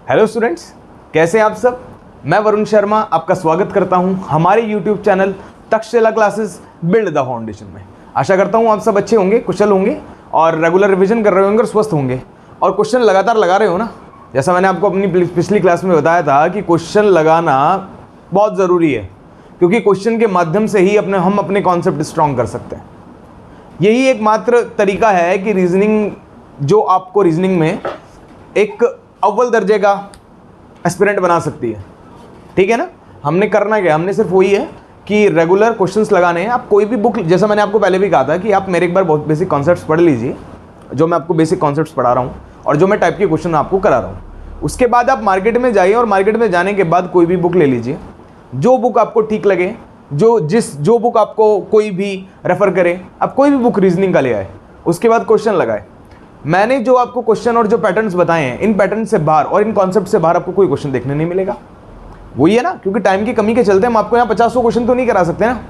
Hello students, कैसे हैं आप सब। मैं वरुण शर्मा आपका स्वागत करता हूं हमारे YouTube channel Takshashila classes build the foundation में। आशा करता हूं आप सब अच्छे होंगे, कुशल होंगे और रेगुलर रिवीजन कर रहे होंगे और स्वस्थ होंगे और क्वेश्चन लगातार लगा रहे हो ना। जैसा मैंने आपको अपनी पिछली क्लास में बताया था कि क्वेश्चन लगाना बहुत ज़रूरी है, क्योंकि क्वेश्चन के माध्यम से ही हम अपने कॉन्सेप्ट स्ट्रॉन्ग कर सकते हैं। यही एकमात्र तरीका है कि रीजनिंग, जो आपको रीजनिंग में एक अव्वल दर्जे का एस्पिरेंट बना सकती है। ठीक है ना। हमने करना क्या, हमने सिर्फ वही है कि रेगुलर क्वेश्चंस लगाने हैं। आप कोई भी बुक, जैसा मैंने आपको पहले भी कहा था कि आप मेरे एक बार बहुत बेसिक कॉन्सेप्ट्स पढ़ लीजिए, जो मैं आपको बेसिक कॉन्सेप्ट्स पढ़ा रहा हूँ और जो मैं टाइप के क्वेश्चन आपको करा रहा हूँ। उसके बाद आप मार्केट में जाइए और मार्केट में जाने के बाद कोई भी बुक ले लीजिए, जो बुक आपको ठीक लगे, जो बुक आपको कोई भी रेफर करे, आप कोई भी बुक रीजनिंग का ले आए, उसके बाद क्वेश्चन लगाए। मैंने जो आपको क्वेश्चन और जो पैटर्न्स बताए हैं, इन पैटर्न से बाहर और इन कॉन्सेप्ट से बाहर आपको कोई क्वेश्चन देखने नहीं मिलेगा। वही है ना, क्योंकि टाइम की कमी के चलते हम आपको यहाँ 50 क्वेश्चन तो नहीं करा सकते ना।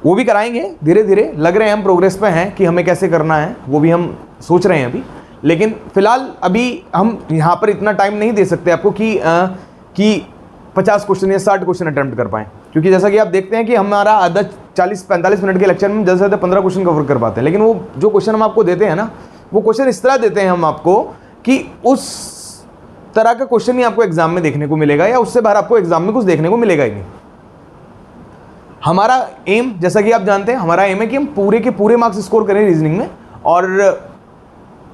वो भी कराएंगे धीरे धीरे, लग रहे हैं हम प्रोग्रेस पे हैं कि हमें कैसे करना है, वो भी हम सोच रहे हैं अभी। लेकिन फिलहाल अभी हम यहाँ पर इतना टाइम नहीं दे सकते आपको कि 50 क्वेश्चन या 60 क्वेश्चन अटेम्प्ट कर पाएँ, क्योंकि जैसा कि आप देखते हैं कि हमारा आधा 40-45 मिनट के लेक्चर में ज़्यादा से ज़्यादा 15 क्वेश्चन कवर कर पाते हैं। लेकिन वो जो क्वेश्चन हम आपको देते हैं ना, वो क्वेश्चन इस तरह देते हैं हम आपको कि उस तरह का क्वेश्चन ही आपको एग्जाम में देखने को मिलेगा, या उससे बाहर आपको एग्जाम में कुछ देखने को मिलेगा ही नहीं। हमारा एम, जैसा कि आप जानते हैं, हमारा एम है कि हम पूरे के पूरे मार्क्स स्कोर करें रीजनिंग में और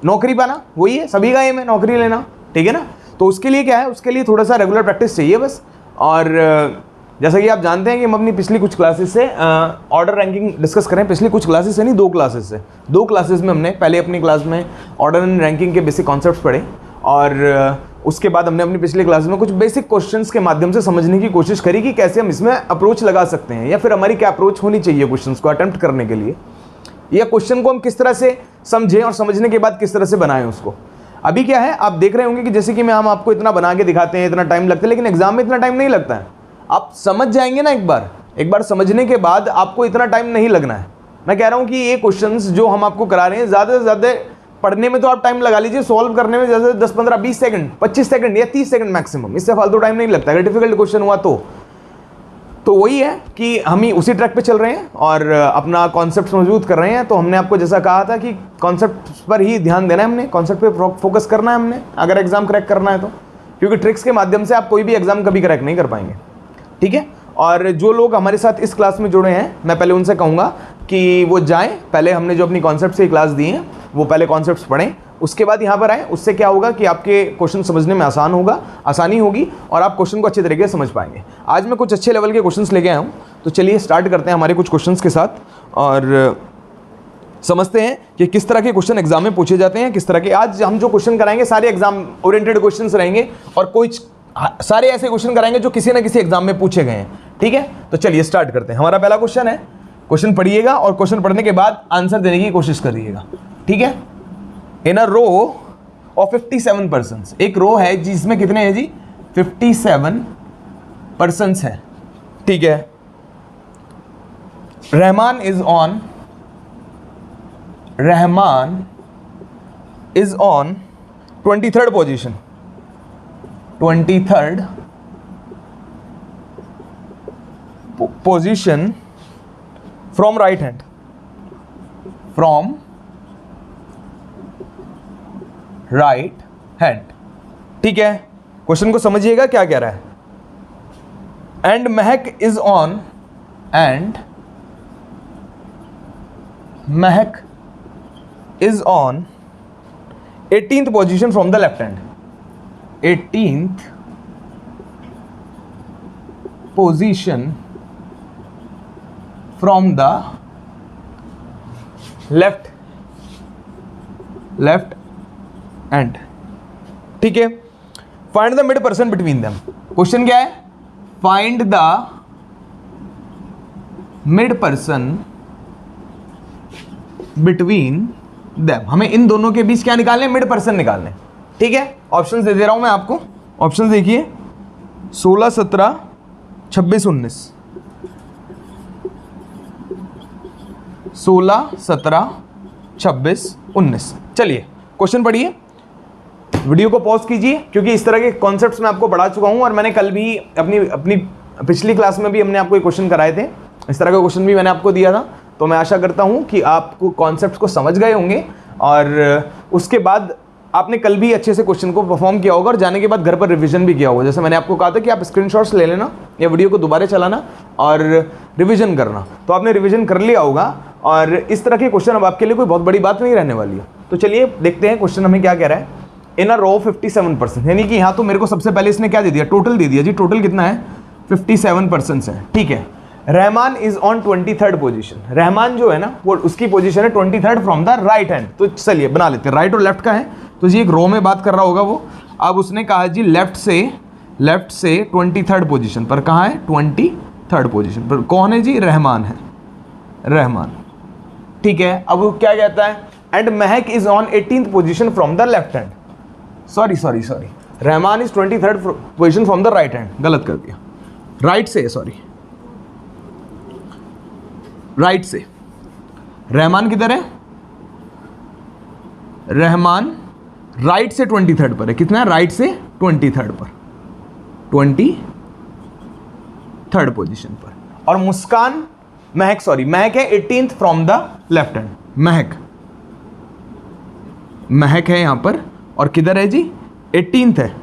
नौकरी पाना। वही है, सभी का एम है, नौकरी लेना। ठीक है ना। तो उसके लिए क्या है, उसके लिए थोड़ा सा रेगुलर प्रैक्टिस चाहिए बस। और जैसा कि आप जानते हैं कि हम अपनी पिछली कुछ क्लासेस से ऑर्डर रैंकिंग डिस्कस करें। पिछली कुछ क्लासेस से नहीं, 2 क्लासेस से। 2 क्लासेस में हमने पहले अपनी क्लास में ऑर्डर एंड रैंकिंग के बेसिक कॉन्सेप्ट्स पढ़े और उसके बाद हमने अपनी पिछली क्लास में कुछ बेसिक क्वेश्चंस के माध्यम से समझने की कोशिश करी कि कैसे हम इसमें अप्रोच लगा सकते हैं, या फिर हमारी क्या अप्रोच होनी चाहिए क्वेश्चंस को अटेम्प्ट करने के लिए, या क्वेश्चन को हम किस तरह से समझें और समझने के बाद किस तरह से बनाएं उसको। अभी क्या है, आप देख रहे होंगे कि जैसे कि हम आपको इतना बना के दिखाते हैं, इतना टाइम लगता है, लेकिन एग्जाम में इतना टाइम नहीं लगता है। आप समझ जाएंगे ना, एक बार समझने के बाद आपको इतना टाइम नहीं लगना है। मैं कह रहा हूं कि ये क्वेश्चंस जो हम आपको करा रहे हैं, ज़्यादा से ज़्यादा पढ़ने में तो आप टाइम लगा लीजिए, सॉल्व करने में जैसे 10, 15, 20 सेकंड, 25 सेकंड या 30 सेकंड मैक्सिमम, इससे फालतू टाइम नहीं लगता अगर डिफिकल्ट क्वेश्चन हुआ तो वही है कि हम ही उसी ट्रैक पे चल रहे हैं और अपना कॉन्सेप्ट मजबूत कर रहे हैं। तो हमने आपको जैसा कहा था कि कॉन्सेप्ट पर ही ध्यान देना है, हमने कॉन्सेप्ट पे फोकस करना है हमने, अगर एग्जाम क्रैक करना है तो, क्योंकि ट्रिक्स के माध्यम से आप कोई भी एग्जाम कभी क्रैक नहीं कर पाएंगे। ठीक है। और जो लोग हमारे साथ इस क्लास में जुड़े हैं, मैं पहले उनसे कहूँगा कि वो जाएं, पहले हमने जो अपनी कॉन्सेप्ट से क्लास दी हैं वो पहले कॉन्सेप्ट्स पढ़ें, उसके बाद यहाँ पर आएँ। उससे क्या होगा कि आपके क्वेश्चन समझने में आसानी होगी और आप क्वेश्चन को अच्छे तरीके से समझ पाएंगे। आज मैं कुछ अच्छे लेवल के क्वेश्चंस लेके आया हूँ, तो चलिए स्टार्ट करते हैं हमारे कुछ क्वेश्चंस के साथ और समझते हैं कि किस तरह के क्वेश्चन एग्जाम में पूछे जाते हैं, किस तरह के। आज हम जो क्वेश्चन कराएंगे सारे एग्जाम ओरिएंटेड क्वेश्चंस रहेंगे और कोई सारे ऐसे क्वेश्चन कराएंगे जो किसी ना किसी एग्जाम में पूछे गए हैं। ठीक है, तो चलिए स्टार्ट करते हैं। हमारा पहला क्वेश्चन है, क्वेश्चन पढ़िएगा और क्वेश्चन पढ़ने के बाद आंसर देने की कोशिश करिएगा। ठीक है। In a row of 57 persons, एक रो है जिसमें कितने हैं जी, 57 पर्सन्स हैं। ठीक है। Rahman is on 23rd position, 23rd position from right hand, ठीक है। क्वेश्चन को समझिएगा क्या कह रहा है। And Mahak is on 18th position from the left hand, 18th position from the left and. ठीक है। Find the mid person between them. Question क्या है, find the mid person between them. हमें इन दोनों के बीच क्या निकालने, मिड पर्सन निकालने। ठीक है। ऑप्शन दे रहा हूं मैं आपको, ऑप्शन देखिए, 16, 17, 26, 19। 16, 17, 26, 19। चलिए क्वेश्चन पढ़िए। वीडियो को पॉज कीजिए, क्योंकि इस तरह के कॉन्सेप्ट्स मैं आपको पढ़ा चुका हूं और मैंने कल भी अपनी पिछली क्लास में भी हमने आपको एक क्वेश्चन कराए थे, इस तरह का क्वेश्चन भी मैंने आपको दिया था। तो मैं आशा करता हूं कि आपको कॉन्सेप्ट्स को समझ गए होंगे और उसके बाद आपने कल भी अच्छे से क्वेश्चन को परफॉर्म किया होगा और जाने के बाद घर पर रिवीजन भी किया होगा। जैसे मैंने आपको कहा था कि आप स्क्रीनशॉट्स ले लेना या वीडियो को दोबारा चलाना और रिवीजन करना, तो आपने रिवीजन कर लिया होगा और इस तरह के क्वेश्चन अब आपके लिए कोई बहुत बड़ी बात नहीं रहने वाली है। तो चलिए देखते हैं क्वेश्चन हमें क्या कह रहा है। इन अ रो 57%, यानी कि यहाँ तो मेरे को सबसे पहले इसने क्या दे दिया, टोटल दे दिया जी। टोटल कितना है, 57% है, ठीक है। Rahman is on 23rd position, Rahman जो है ना वो उसकी पोजीशन है 23rd from the right hand. तो चलिए बना लेते हैं, राइट और लेफ्ट का है तो जी एक रो में बात कर रहा होगा वो। अब उसने कहा जी लेफ्ट से 23rd पोजीशन पर, कहाँ है 23rd पोजीशन पर, कौन है जी, रहमान है, रहमान, ठीक है। अब वो क्या कहता है, and Mahak is on 18th position from the left hand, sorry Rahman is 23rd position from the right hand, गलत कर दिया, राइट से, सॉरी राइट से। रहमान किधर है, रहमान राइट से 23rd पर है, कितना है, राइट से 23rd पर, 23rd पोजीशन पर। और मुस्कान महक है 18th from the left hand, महक है यहां पर और किधर है जी, 18th है,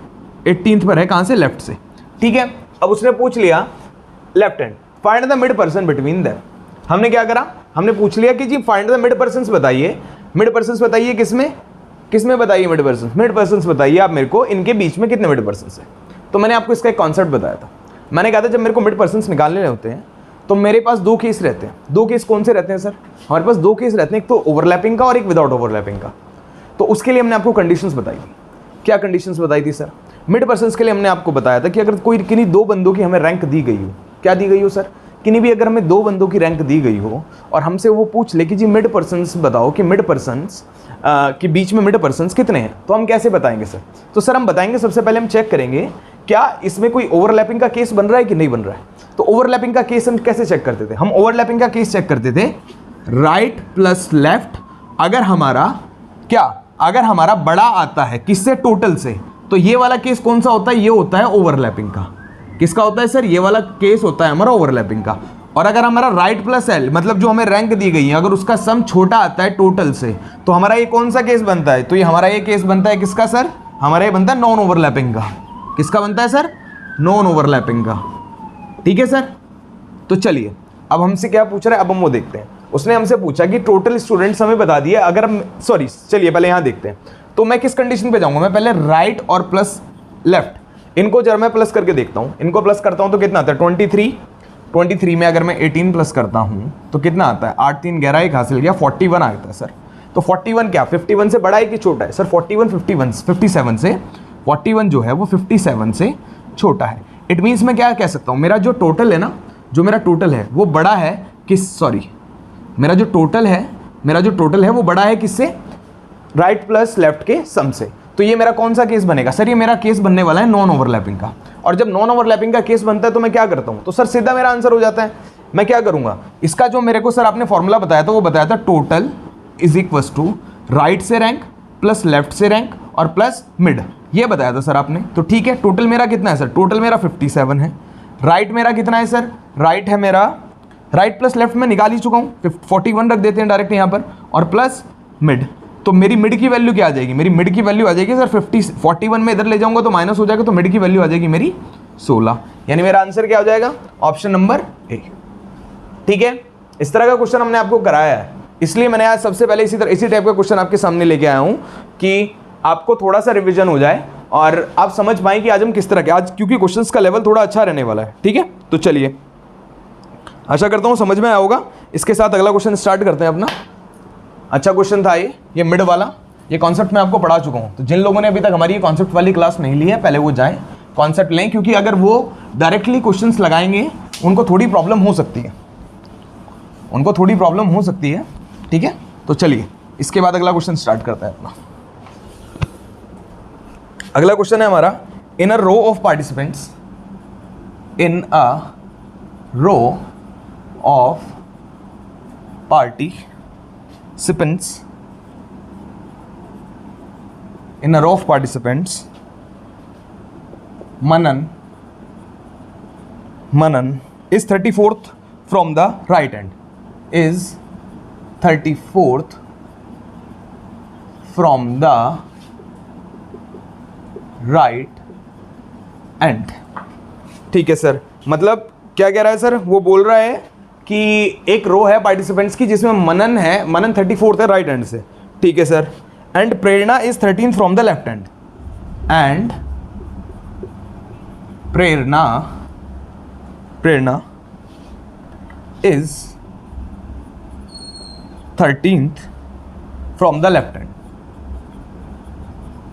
18th पर है, कहां से, लेफ्ट से, ठीक है। अब उसने पूछ लिया left hand, find the mid person between them. हमने क्या करा, हमने पूछ लिया कि जी फाइंड द मिड पर्सन्स बताइए, मिड पर्सन्स बताइए किसमें बताइए मिड पर्सन्स बताइए आप मेरे को, इनके बीच में कितने मिड पर्सन्स है। तो मैंने आपको इसका एक कॉन्सेप्ट बताया था, मैंने कहा था जब मेरे को मिड पर्सन्स निकालने होते हैं तो मेरे पास दो केस रहते हैं। दो केस कौन से रहते हैं सर, हमारे पास दो केस रहते हैं, एक तो ओवरलैपिंग का और एक विदाउट ओवरलैपिंग का। तो उसके लिए हमने आपको कंडीशंस बताई थी। क्या कंडीशंस बताई थी सर, मिड पर्सन्स के लिए हमने आपको बताया था कि अगर कोई किन्हीं दो बंदों की हमें रैंक दी गई हो, क्या दी गई हो सर, किन्हीं भी अगर हमें दो बंदों की रैंक दी गई हो और हमसे वो पूछ ले कि जी मिड पर्सन्स बताओ कि मिड पर्सन्स के बीच में मिड पर्सन्स कितने हैं, तो हम कैसे बताएंगे सर। तो सर हम बताएंगे, सबसे पहले हम चेक करेंगे क्या इसमें कोई ओवरलैपिंग का केस बन रहा है कि नहीं बन रहा है। तो ओवरलैपिंग का केस हम कैसे चेक करते थे, हम ओवरलैपिंग का केस चेक करते थे राइट प्लस लेफ्ट, अगर हमारा बड़ा आता है किससे, टोटल से, तो ये वाला केस कौन सा होता है, ये होता है ओवरलैपिंग का। किसका होता है सर, ये वाला केस होता है हमारा ओवरलैपिंग का। और अगर हमारा राइट प्लस एल, मतलब जो हमें रैंक दी गई है, अगर उसका सम छोटा आता है टोटल से, तो हमारा ये कौन सा केस बनता है, तो ये हमारा ये केस बनता है किसका सर, हमारा ये बनता है नॉन ओवरलैपिंग का। किसका बनता है सर, नॉन ओवरलैपिंग का, ठीक है सर। तो चलिए अब हमसे क्या पूछ रहा है, अब हम वो देखते हैं। उसने हमसे पूछा कि टोटल स्टूडेंट्स हमें बता दिए, अगर हम चलिए पहले यहाँ देखते हैं। तो मैं किस कंडीशन पे जाऊंगा, मैं पहले राइट और प्लस लेफ्ट, इनको जब मैं प्लस करके देखता हूँ, इनको प्लस करता हूँ तो कितना आता है 23 में अगर मैं 18 प्लस करता हूँ तो कितना आता है, 8 3 11 एक हासिल किया, 41 आता है सर। तो 41 क्या 51 से बड़ा है कि छोटा है सर, 57 से 41 जो है वो 57 से छोटा है। इट मीन्स मैं क्या कह सकता हूँ, मेरा जो टोटल है ना, जो मेरा टोटल है वो बड़ा है मेरा जो टोटल है वो बड़ा है किससे, राइट प्लस लेफ्ट के सम से। तो ये मेरा कौन सा केस बनेगा सर, ये मेरा केस बनने वाला है नॉन ओवरलैपिंग का। और जब नॉन ओवरलैपिंग का केस बनता है तो मैं क्या करता हूँ, तो सर सीधा मेरा आंसर हो जाता है। मैं क्या करूंगा, इसका जो मेरे को सर आपने फॉर्मूला बताया था वो बताया था total is equals to right से रैंक प्लस लेफ्ट से रैंक और प्लस मिड, ये बताया था सर आपने। तो ठीक है, टोटल मेरा कितना है सर, टोटल मेरा 57 है। राइट मेरा कितना है सर, राइट है मेरा, राइट प्लस लेफ्ट में निकाल ही चुका हूँ, 41 रख देते हैं डायरेक्ट यहाँ पर, और प्लस मिड। तो मेरी मिड की वैल्यू क्या आ जाएगी, मेरी मिड की वैल्यू आ जाएगी सर 41 में इधर ले जाऊंगा तो माइनस हो जाएगा, तो मिड की वैल्यू आ जाएगी मेरी 16। यानी मेरा आंसर क्या हो जाएगा, ऑप्शन नंबर ए। ठीक है, इस तरह का क्वेश्चन हमने आपको कराया है, इसलिए मैंने आज सबसे पहले इसी टाइप का क्वेश्चन आपके सामने लेके आया हूँ कि आपको थोड़ा सा रिविजन हो जाए और आप समझ पाएं कि आज हम किस तरह के, आज क्योंकि क्वेश्चंस का लेवल थोड़ा अच्छा रहने वाला है। ठीक है, तो चलिए आशा करता हूँ समझ में आया होगा। इसके साथ अगला क्वेश्चन स्टार्ट करते हैं अपना। अच्छा क्वेश्चन था ये मिड वाला, ये कॉन्सेप्ट मैं आपको पढ़ा चुका हूँ। तो जिन लोगों ने अभी तक हमारी ये कॉन्सेप्ट वाली क्लास नहीं ली है, पहले वो जाएं कॉन्सेप्ट लें, क्योंकि अगर वो डायरेक्टली क्वेश्चंस लगाएंगे उनको थोड़ी प्रॉब्लम हो सकती है, ठीक है। तो चलिए इसके बाद अगला क्वेश्चन स्टार्ट करते हैं अपना। अगला क्वेश्चन है हमारा, in a row of participants, in a row of participants in a row of participants, Manan is 34th from the right hand, is 34th from the right hand. ठीक है sir, मतलब क्या कह रहा है सर, वो बोल रहा है कि एक रो है पार्टिसिपेंट्स की जिसमें मनन है, मनन 34th है राइट हैंड से, ठीक है sir, and Prerna is 13th from the left hand, and Prerna is 13th from the left hand,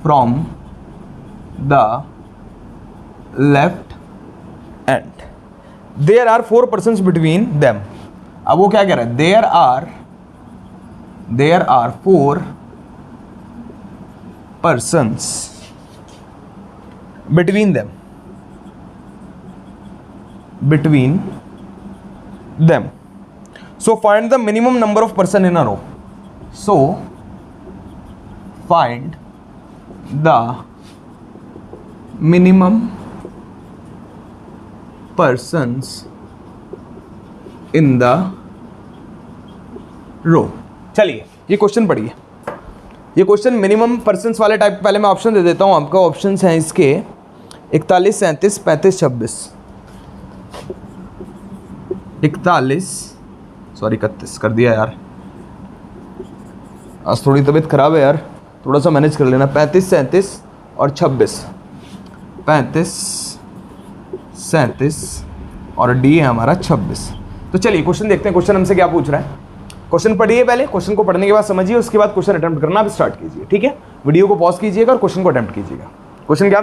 from the left end. There are 4 persons between them. अब वो क्या कह रहा है, there are 4 persons between them. So find the minimum number of person in a row. So find the minimum persons in the row. चलिए ये question पढ़िए. ये क्वेश्चन मिनिमम पर्सन्स वाले टाइप. पहले मैं ऑप्शन दे देता हूँ आपका. ऑप्शंस हैं इसके 41, 37, 35, 26. 31 कर दिया यार, आज थोड़ी तबीयत खराब है यार, थोड़ा सा मैनेज कर लेना. 35, 37 और 26. 35, 37 और डी है हमारा 26. तो चलिए क्वेश्चन देखते हैं. क्वेश्चन हमसे क्या पूछ रहा है. क्वेश्चन पढ़िए पहले, क्वेश्चन को पढ़ने के बाद समझिए, उसके बाद क्वेश्चन अटेम्प्ट करना आप स्टार्ट कीजिए. ठीक है, वीडियो को पॉज कीजिएगा और क्वेश्चन को अटेम्प्ट कीजिएगा. क्वेश्चन क्या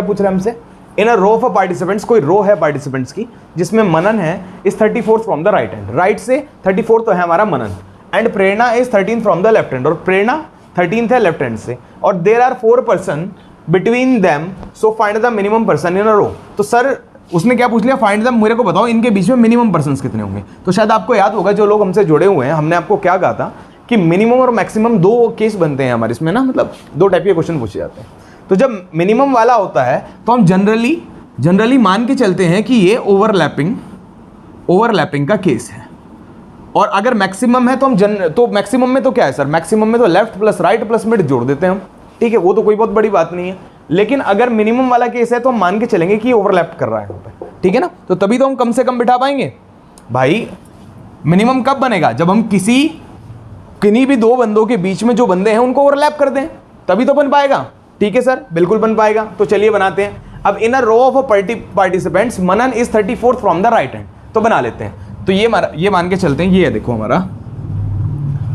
पूछ रहा है हमसे. इन अ रो ऑफ पार्टिसिपेंट्स, कोई रो है पार्टिसिपेंट्स की जिसमें मनन है is 34th from the right hand. Right से 34th तो है हमारा Manan, and Prerna is 13th from the left hand, और प्रेरणा 13th है लेफ्ट हैंड से, और there are 4 person between them, so find the minimum person in a row. तो sir उसने क्या पूछ लिया, फाइंड द, मेरे को बताओ इनके बीच में मिनिमम पर्सन्स कितने होंगे. तो शायद आपको याद होगा, जो लोग हमसे जुड़े हुए हैं, हमने आपको क्या कहा था कि मिनिमम और मैक्सिमम 2 केस बनते हैं हमारे इसमें ना, मतलब 2 टाइप के क्वेश्चन पूछे जाते हैं. तो जब मिनिमम वाला होता है तो हम जनरली मान के चलते हैं कि ये ओवरलैपिंग का केस है. और अगर मैक्सिमम है तो हम तो मैक्सिमम में तो क्या है सर, मैक्सिमम में तो left plus right plus mid जोड़ देते हैं हम. ठीक है, वो तो कोई बहुत बड़ी बात नहीं है. लेकिन अगर मिनिमम वाला केस है तो हम मान के चलेंगे कि ये ओवरलैप कर रहा है यहाँ पे. ठीक है ना, तो तभी तो हम कम से कम बिठा पाएंगे. भाई मिनिमम कब बनेगा, जब हम किन्हीं भी 2 बंदों के बीच में जो बंदे हैं उनको ओवरलैप कर दें, तभी तो बन पाएगा. ठीक है सर, बिल्कुल बन पाएगा. तो चलिए बनाते हैं. अब in a row of participants Manan is 34th from the right hand, तो बना लेते हैं. तो ये मान के चलते हैं, ये है देखो हमारा,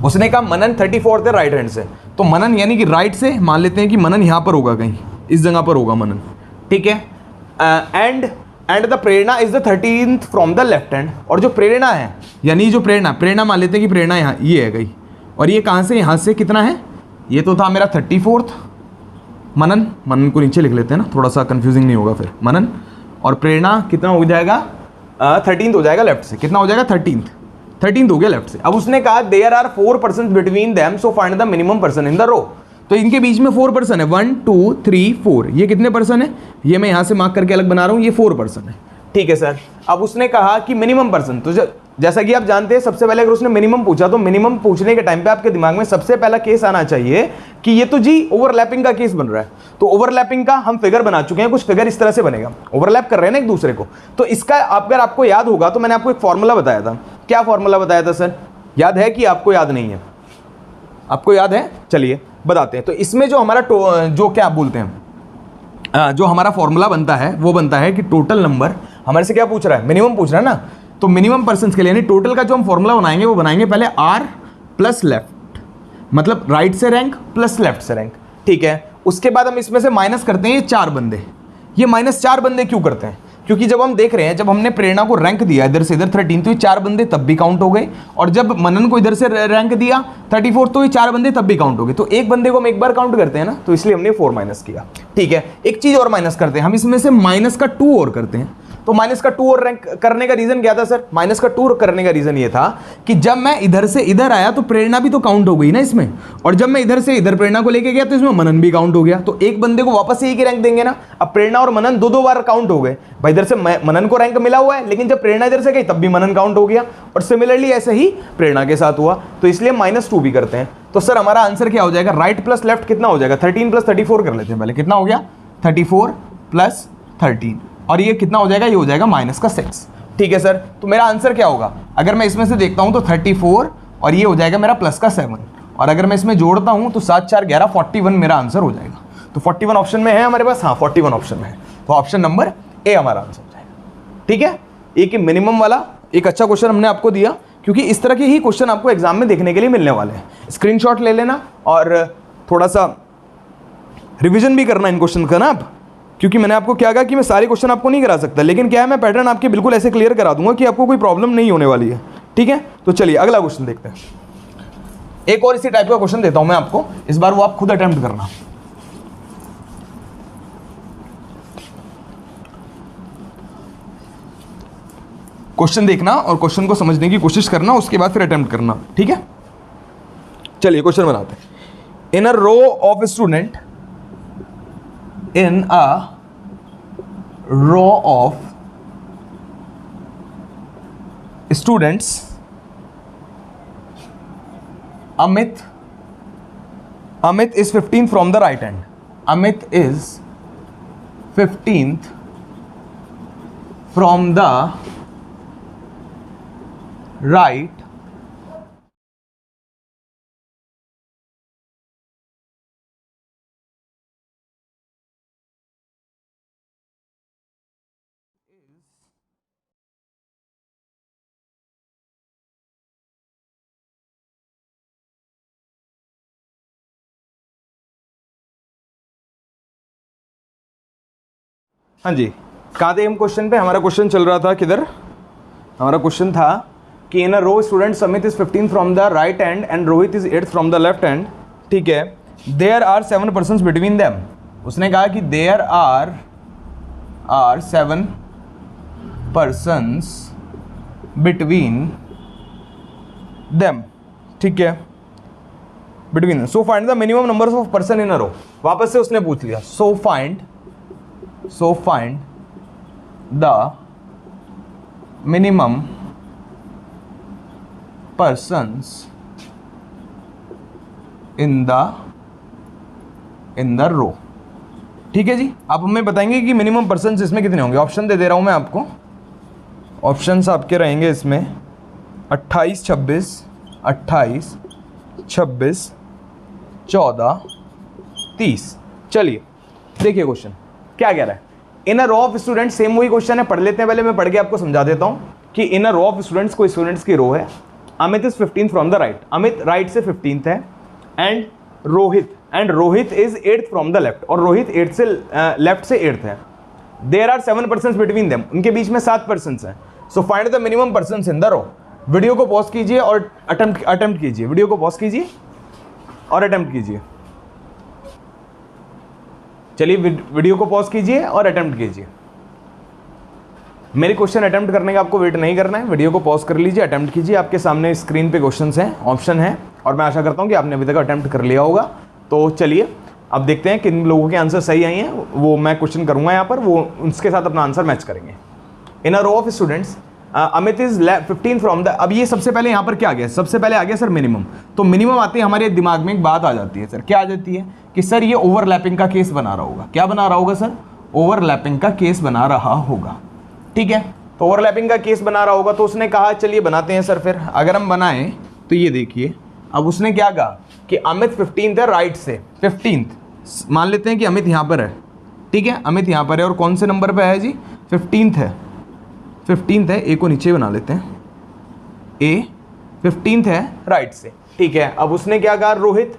उसने कहा मनन 34th है राइट हैंड से, तो मनन यानी कि राइट से मान लेते हैं कि मनन यहाँ पर होगा, कहीं इस जगह पर होगा मनन. ठीक है, and the Prerna is the 13th from the left hand, और जो प्रेरणा है यानी जो प्रेरणा मान लेते हैं कि प्रेरणा यहाँ ये है गई, और ये कहाँ से, यहाँ से कितना है, ये तो था मेरा 34th. मनन को नीचे लिख लेते हैं ना, थोड़ा सा कंफ्यूजिंग नहीं होगा फिर. मनन और प्रेरणा कितना हो जाएगा, 13th हो जाएगा लेफ्ट से. कितना हो जाएगा, 13th हो गया लेफ्ट से. अब उसने कहा there are 4 persons between them, so find the minimum person in the row. तो इनके बीच में 4 person है, 1 2 3 4. ये कितने पर्सन है, ये मैं यहाँ से मार्क करके अलग बना रहा हूँ, ये 4 person है. ठीक है सर. अब उसने कहा कि मिनिमम पर्सन, तो जैसा कि आप जानते हैं, सबसे पहले अगर उसने मिनिमम पूछा तो मिनिमम पूछने के टाइम पे आपके दिमाग में सबसे पहला केस आना चाहिए कि ये तो जी ओवरलैपिंग का केस बन रहा है. तो ओवरलैपिंग का हम फिगर बना चुके हैं, कुछ फिगर इस तरह से बनेगा, ओवरलैप कर रहे हैं ना एक दूसरे को. तो इसका अगर आपको याद होगा तो मैंने आपको एक फॉर्मूला बताया था. क्या फॉर्मूला बताया था सर, याद है कि आपको याद नहीं है? आपको याद है, चलिए बताते हैं. तो इसमें जो हमारा जो क्या बोलते हैं, जो हमारा फॉर्मूला बनता है वो बनता है कि टोटल नंबर, हमारे से क्या पूछ रहा है, मिनिमम पूछ रहा है ना. तो मिनिमम पर्सन्स के लिए यानी टोटल का जो हम फॉर्मूला बनाएंगे वो बनाएंगे पहले R प्लस लेफ्ट, मतलब राइट से रैंक प्लस लेफ्ट से रैंक. ठीक है, उसके बाद हम इसमें से माइनस करते हैं ये 4 बंदे. ये -4 बंदे क्यों करते हैं, क्योंकि जब हम देख रहे हैं, जब हमने प्रेरणा को रैंक दिया इधर से इधर 13, तो ये 4 बंदे तब भी काउंट हो गए, और जब मनन को इधर से रैंक दिया 34, तो ये 4 बंदे तब भी काउंट हो गए. तो एक बंदे को हम एक बार काउंट करते हैं ना, तो इसलिए हमने 4 माइनस किया. ठीक है, एक चीज और माइनस करते हैं हम, इसमें से माइनस का 2 और करते हैं. तो माइनस का 2 और रैंक करने का रीजन क्या था सर? माइनस का 2 करने का रीजन ये था कि जब मैं इधर से इधर आया तो प्रेरणा भी तो काउंट हो गई ना इसमें, और जब मैं इधर से इधर प्रेरणा को लेके गया तो इसमें मनन भी काउंट हो गया, तो एक बंदे को वापस से एक ही रैंक देंगे ना। अब प्रेरणा और मनन दो बार काउंट हो गए भाई, इधर से मनन को रैंक मिला हुआ है, लेकिन जब प्रेरणा इधर से गई तब भी मनन काउंट हो गया, और सिमिलरली ऐसे ही प्रेरणा के साथ हुआ, तो इसलिए -2 भी करते हैं। तो सर हमारा आंसर क्या हो जाएगा? राइट प्लस लेफ्ट कितना हो जाएगा? 13 + 34 कर लेते हैं पहले, कितना हो गया? 34 + 13, और ये कितना हो जाएगा? ये हो जाएगा -6। ठीक है सर, तो मेरा आंसर क्या होगा? अगर मैं इसमें से देखता हूं तो 34 और ये हो जाएगा मेरा +7, और अगर मैं इसमें जोड़ता हूं तो 7 4 11 41 मेरा आंसर हो जाएगा। तो 41 ऑप्शन में है हमारे पास, हाँ 41 ऑप्शन में है, तो ऑप्शन नंबर ए हमारा आंसर हो जाएगा। ठीक है, एक मिनिमम वाला एक अच्छा क्वेश्चन हमने आपको दिया, क्योंकि इस तरह के ही क्वेश्चन आपको एग्जाम में देखने के लिए मिलने वाले हैं। स्क्रीनशॉट ले लेना और थोड़ा सा रिवीजन भी करना इन क्वेश्चन का ना आप, क्योंकि मैंने आपको क्या कहा कि मैं सारे क्वेश्चन आपको नहीं करा सकता, लेकिन क्या है मैं पैटर्न आपके बिल्कुल ऐसे क्लियर करा दूंगा कि आपको कोई प्रॉब्लम नहीं होने वाली है। ठीक है, तो चलिए अगला क्वेश्चन देखते हैं। एक और इसी टाइप का क्वेश्चन देता हूं मैं आपको, इस बार वो आप खुद अटेम्प्ट करना। क्वेश्चन देखना और क्वेश्चन को समझने की कोशिश करना, उसके बाद फिर अटेम्प्ट करना। ठीक है, चलिए क्वेश्चन बनाते हैं। In a row of student, in a row of students, Amit is 15th from the right hand. Amit is 15th from the right हाँ जी, कहाँ थे हम क्वेश्चन पे? हमारा क्वेश्चन चल रहा था किधर? हमारा क्वेश्चन था कि in a row student Samit is 15 from the right hand and Rohit is 8th from the left hand. ठीक है, there are 7 persons between them. उसने कहा कि there are 7 persons between them. ठीक है, between. So find the minimum numbers of person in a row. वापस से उसने पूछ लिया, so find the minimum persons in the row। ठीक है जी, आप हमें बताएंगे कि मिनिमम पर्सन्स इसमें कितने होंगे। ऑप्शन दे रहा हूं मैं आपको, ऑप्शंस आपके रहेंगे इसमें 28 26 28 26 14 30। चलिए देखिए क्वेश्चन क्या कह रहा है। In a row of student, same वही क्वेश्चन है, पढ़ लेते हैं पहले, मैं पढ़ के आपको समझा देता हूं कि in a row of students, कोई स्टूडेंट्स की रो है। Amit is 15th from the right, Amit right से 15th है, and Rohit is 8th from the left, और रोहित 8th से लेफ्ट से 8th है। There are 7 persons between them, उनके बीच में 7 पर्सन्स हैं। So find the minimum persons in the row. Video को पॉज कीजिए और अटेम्प्ट कीजिए, वीडियो को पॉज कीजिए और अटेम्प्ट कीजिए। चलिए वीडियो को पॉज कीजिए और अटेम्प्ट कीजिए। मेरे क्वेश्चन अटेम्प्ट करने का आपको वेट नहीं करना है, वीडियो को पॉज कर लीजिए, अटेम्प्ट कीजिए। आपके सामने स्क्रीन पे क्वेश्चंस हैं, ऑप्शन है, और मैं आशा करता हूं कि आपने अभी तक अटेम्प्ट कर लिया होगा। तो चलिए अब देखते हैं किन लोगों के आंसर सही आई हैं, वो मैं क्वेश्चन करूंगा यहाँ पर, वो उसके साथ अपना आंसर मैच करेंगे। In a row of students Amit is 15 from the. अब ये सबसे पहले यहाँ पर क्या आ गया? सबसे पहले आ गया सर मिनिमम। तो मिनिमम आते ही हमारे दिमाग में एक बात आ जाती है सर, क्या आ जाती है कि सर ये ओवरलैपिंग का केस बना रहा होगा। क्या बना रहा होगा सर? ओवरलैपिंग का केस बना रहा होगा। ठीक है, तो ओवरलैपिंग का केस बना रहा होगा, तो उसने कहा चलिए बनाते हैं सर। फिर अगर हम बनाएं तो ये देखिए, अब उसने क्या कहा कि अमित 15th है राइट से, 15th मान लेते हैं कि अमित यहाँ पर है। ठीक है, अमित यहाँ पर है, और कौन से नंबर पर है जी? 15th है, 15th है। ए को नीचे बना लेते हैं, ए 15th है राइट से। ठीक है, अब उसने क्या कहा? रोहित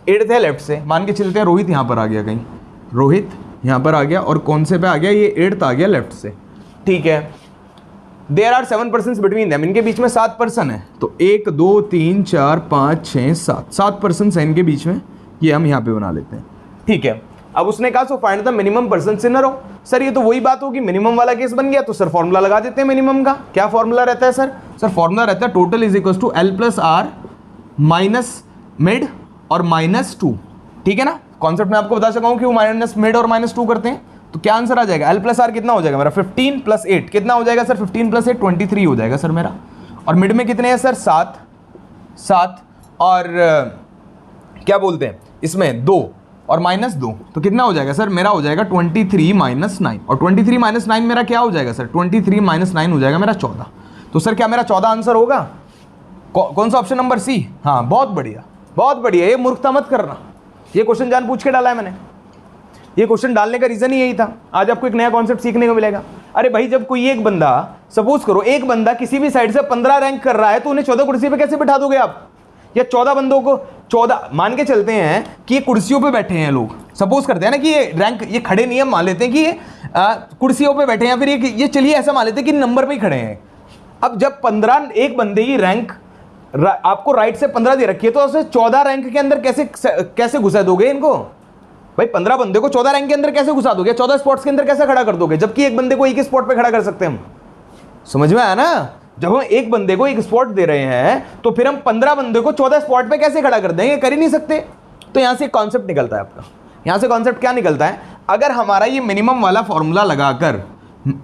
8th है लेफ्ट से, मान के चलते हैं रोहित यहाँ पर आ गया, कहीं रोहित यहाँ पर आ गया, और कौन से पे आ गया? ये 8th आ गया लेफ्ट से। ठीक है, there are 7 persons between them, इनके बीच में 7 पर्सन है। तो 1 2 3 4 5 6 7 7 पर्सन्स हैं इनके बीच में, ये हम यहाँ पे बना लेते हैं। ठीक है, अब उसने कहा so find the minimum percent in a row. Sir ये तो वही बात होगी, मिनिमम वाला केस बन गया, तो सर फॉर्मूला लगा देते हैं मिनिमम का। क्या फॉर्मूला रहता है सर? सर फॉर्मूला रहता है total is equal to L plus R minus mid और -2। ठीक है ना, कॉन्सेप्ट में आपको बता सका हूं कि वो माइनस मिड और -2 करते हैं। तो क्या आंसर आ जाएगा? L प्लस आर कितना हो जाएगा मेरा? 15 प्लस 8 कितना हो जाएगा सर? 15 प्लस 8 23 हो जाएगा सर मेरा। और मिड में कितने हैं सर? 7 और क्या बोलते हैं इसमें 2 और -2, तो कितना हो जाएगा सर? मेरा हो जाएगा 23 - 9। और 23 - 9 मेरा क्या हो जाएगा सर? 23 - 9 हो जाएगा मेरा 14। तो सर क्या मेरा 14 आंसर होगा? कौन सा ऑप्शन नंबर सी? हाँ बहुत बढ़िया, बहुत बढ़िया। ये मूर्खता मत करना, ये क्वेश्चन जान पूछ के डाला है मैंने। ये क्वेश्चन डालने का रीजन ही यही था, आज आपको एक नया कॉन्सेप्ट सीखने को मिलेगा। अरे भाई जब कोई एक बंदा, सपोज करो एक बंदा किसी भी साइड से 15 रैंक कर रहा है, तो उन्हें 14 कुर्सी पे कैसे बिठा दोगे आप? या 14 बंदों को 14 मान के चलते हैं कि ये कुर्सियों पे बैठे हैं लोग, सपोज करते हैं ना कि ये रैंक, ये खड़े नहीं है, मान लेते हैं कि ये कुर्सियों पे बैठे हैं, या फिर ये चलिए ऐसा मान लेते हैं कि नंबर पे ही खड़े हैं। अब जब 15 एक बंदे की रैंक आपको राइट से 15 दे रखी है, तो उसे 14 रैंक के अंदर कैसे घुसा दोगे इनको? भाई 15 बंदे को 14 रैंक के अंदर कैसे घुसा दोगे? 14 स्पॉट्स के अंदर कैसे खड़ा कर दोगे, जबकि एक बंदे को एक ही स्पॉट पे खड़ा कर सकते हैं हम? समझ में आया ना? जब हम एक बंदे को एक स्पॉट दे रहे हैं, तो फिर हम 15 बंदे को 14 स्पॉट पे कैसे खड़ा कर देंगे? कर ही नहीं सकते। तो यहां से कॉन्सेप्ट निकलता है आपका, यहां से कॉन्सेप्ट क्या निकलता है? अगर हमारा ये मिनिमम वाला फॉर्मूला लगाकर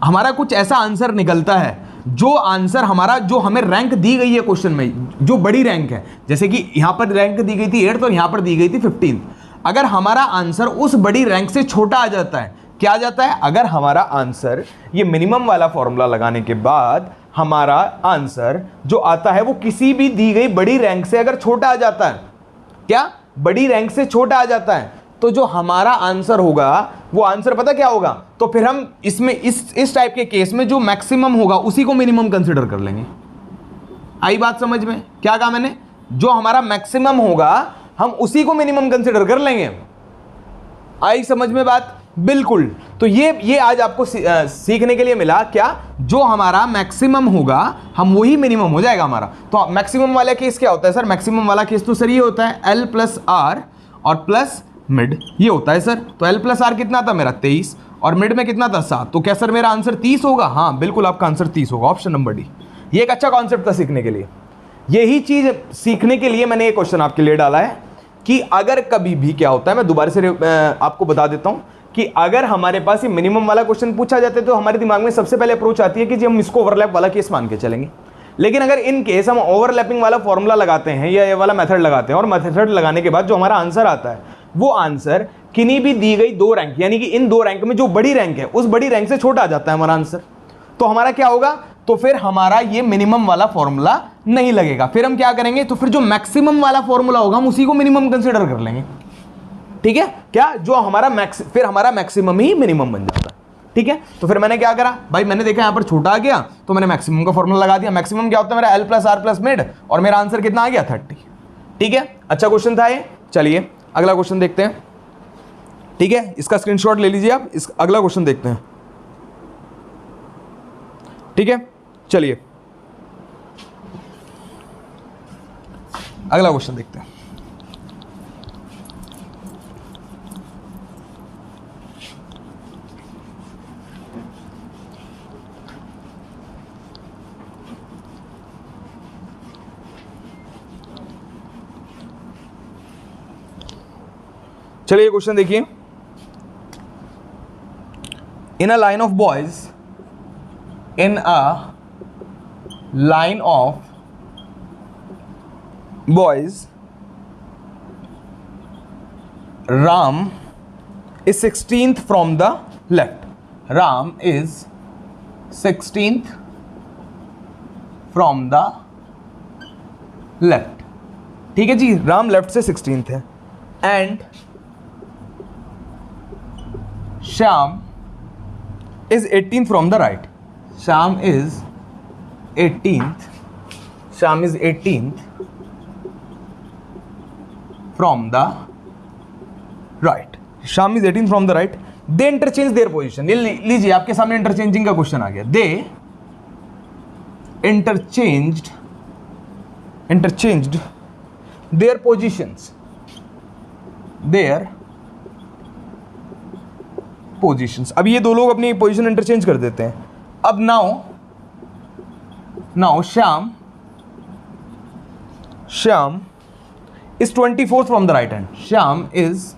हमारा कुछ ऐसा आंसर निकलता है, जो आंसर हमारा, जो हमें रैंक दी गई है क्वेश्चन में, जो बड़ी रैंक है, जैसे कि यहां पर रैंक दी गई थी 8th और यहां पर दी गई थी 15th, अगर हमारा आंसर उस बड़ी रैंक से छोटा आ जाता है, क्या आ जाता है? अगर हमारा आंसर ये मिनिमम वाला फॉर्मूला लगाने के बाद हमारा आंसर जो आता है वो किसी भी दी गई बड़ी रैंक से अगर छोटा आ जाता है, क्या बड़ी रैंक से छोटा आ जाता है, तो जो हमारा आंसर होगा वो आंसर पता क्या होगा? तो फिर हम इसमें इस टाइप के केस में जो मैक्सिमम होगा उसी को मिनिमम कंसीडर कर लेंगे। आई बात समझ में? क्या कहा मैंने? जो हमारा मैक्सिमम होगा हम उसी को मिनिमम कंसीडर कर लेंगे। आई समझ में बात? बिल्कुल। तो ये आज आपको सीखने के लिए मिला क्या? जो हमारा मैक्सिमम होगा हम वही मिनिमम हो जाएगा हमारा। तो मैक्सिमम वाला केस क्या होता है सर? मैक्सिमम वाला केस तो सर ये होता है L प्लस आर और प्लस मिड, ये होता है सर। तो L प्लस आर कितना था मेरा? 23 और मिड में कितना था? 7। तो क्या सर मेरा आंसर 30 होगा? हाँ बिल्कुल, आपका आंसर 30 होगा, ऑप्शन नंबर डी। ये एक अच्छा कॉन्सेप्ट था सीखने के लिए। यही चीज सीखने के लिए मैंने ये क्वेश्चन आपके लिए डाला है कि अगर कभी भी क्या होता है, मैं दोबारा से आपको बता देता हूं कि अगर हमारे पास ये मिनिमम वाला क्वेश्चन पूछा जाता है तो हमारे दिमाग में सबसे पहले अप्रोच आती है कि जी हम इसको ओवरलैप वाला केस मान के चलेंगे। लेकिन अगर इन केस हम ओवरलैपिंग वाला फॉर्मूला लगाते हैं या ये वाला मेथड लगाते हैं, और मेथड लगाने के बाद जो हमारा आंसर आता है वो आंसर किन्हीं भी दी गई 2 रैंक, यानी कि इन 2 रैंक में जो बड़ी रैंक है उस बड़ी रैंक से छोटा आ जाता है हमारा आंसर, तो हमारा क्या होगा? तो फिर हमारा ये मिनिमम वाला फॉर्मूला नहीं लगेगा। फिर हम क्या करेंगे? तो फिर जो मैक्सिमम वाला फॉर्मूला होगा हम उसी को मिनिमम कंसीडर कर लेंगे। ठीक है क्या? जो हमारा फिर हमारा मैक्सिमम ही मिनिमम बन जाता है। ठीक है, तो फिर मैंने क्या करा भाई? मैंने देखा यहां पर छोटा आ गया तो मैंने मैक्सिमम का फॉर्मूला लगा दिया। मैक्सिमम क्या होता है मेरा? L plus R plus mid, और मेरा आंसर कितना आ गया? 30। ठीक है, अच्छा क्वेश्चन था ये। चलिए अगला क्वेश्चन देखते हैं। ठीक है, इसका स्क्रीनशॉट ले लीजिए आप, इस अगला क्वेश्चन देखते हैं। ठीक है, चलिए अगला क्वेश्चन देखते हैं। चलिए क्वेश्चन देखिए। In a line of boys, in a line of boys, Ram is 16th from the left. Ram is 16th from the left. ठीक है जी, राम लेफ्ट से 16th है। And Shyam is 18th from the right. Sham is 18th. Sham is 18th from the right. Sham is 18th from the right. They interchange their position. ये लीजिए, आपके सामने interchanging का question आ गया। They interchanged their positions. Their positions. अब ये दो लोग अपनी पोजीशन इंटरचेंज कर देते हैं। अब now Shyam is 24th from the right hand. Shyam is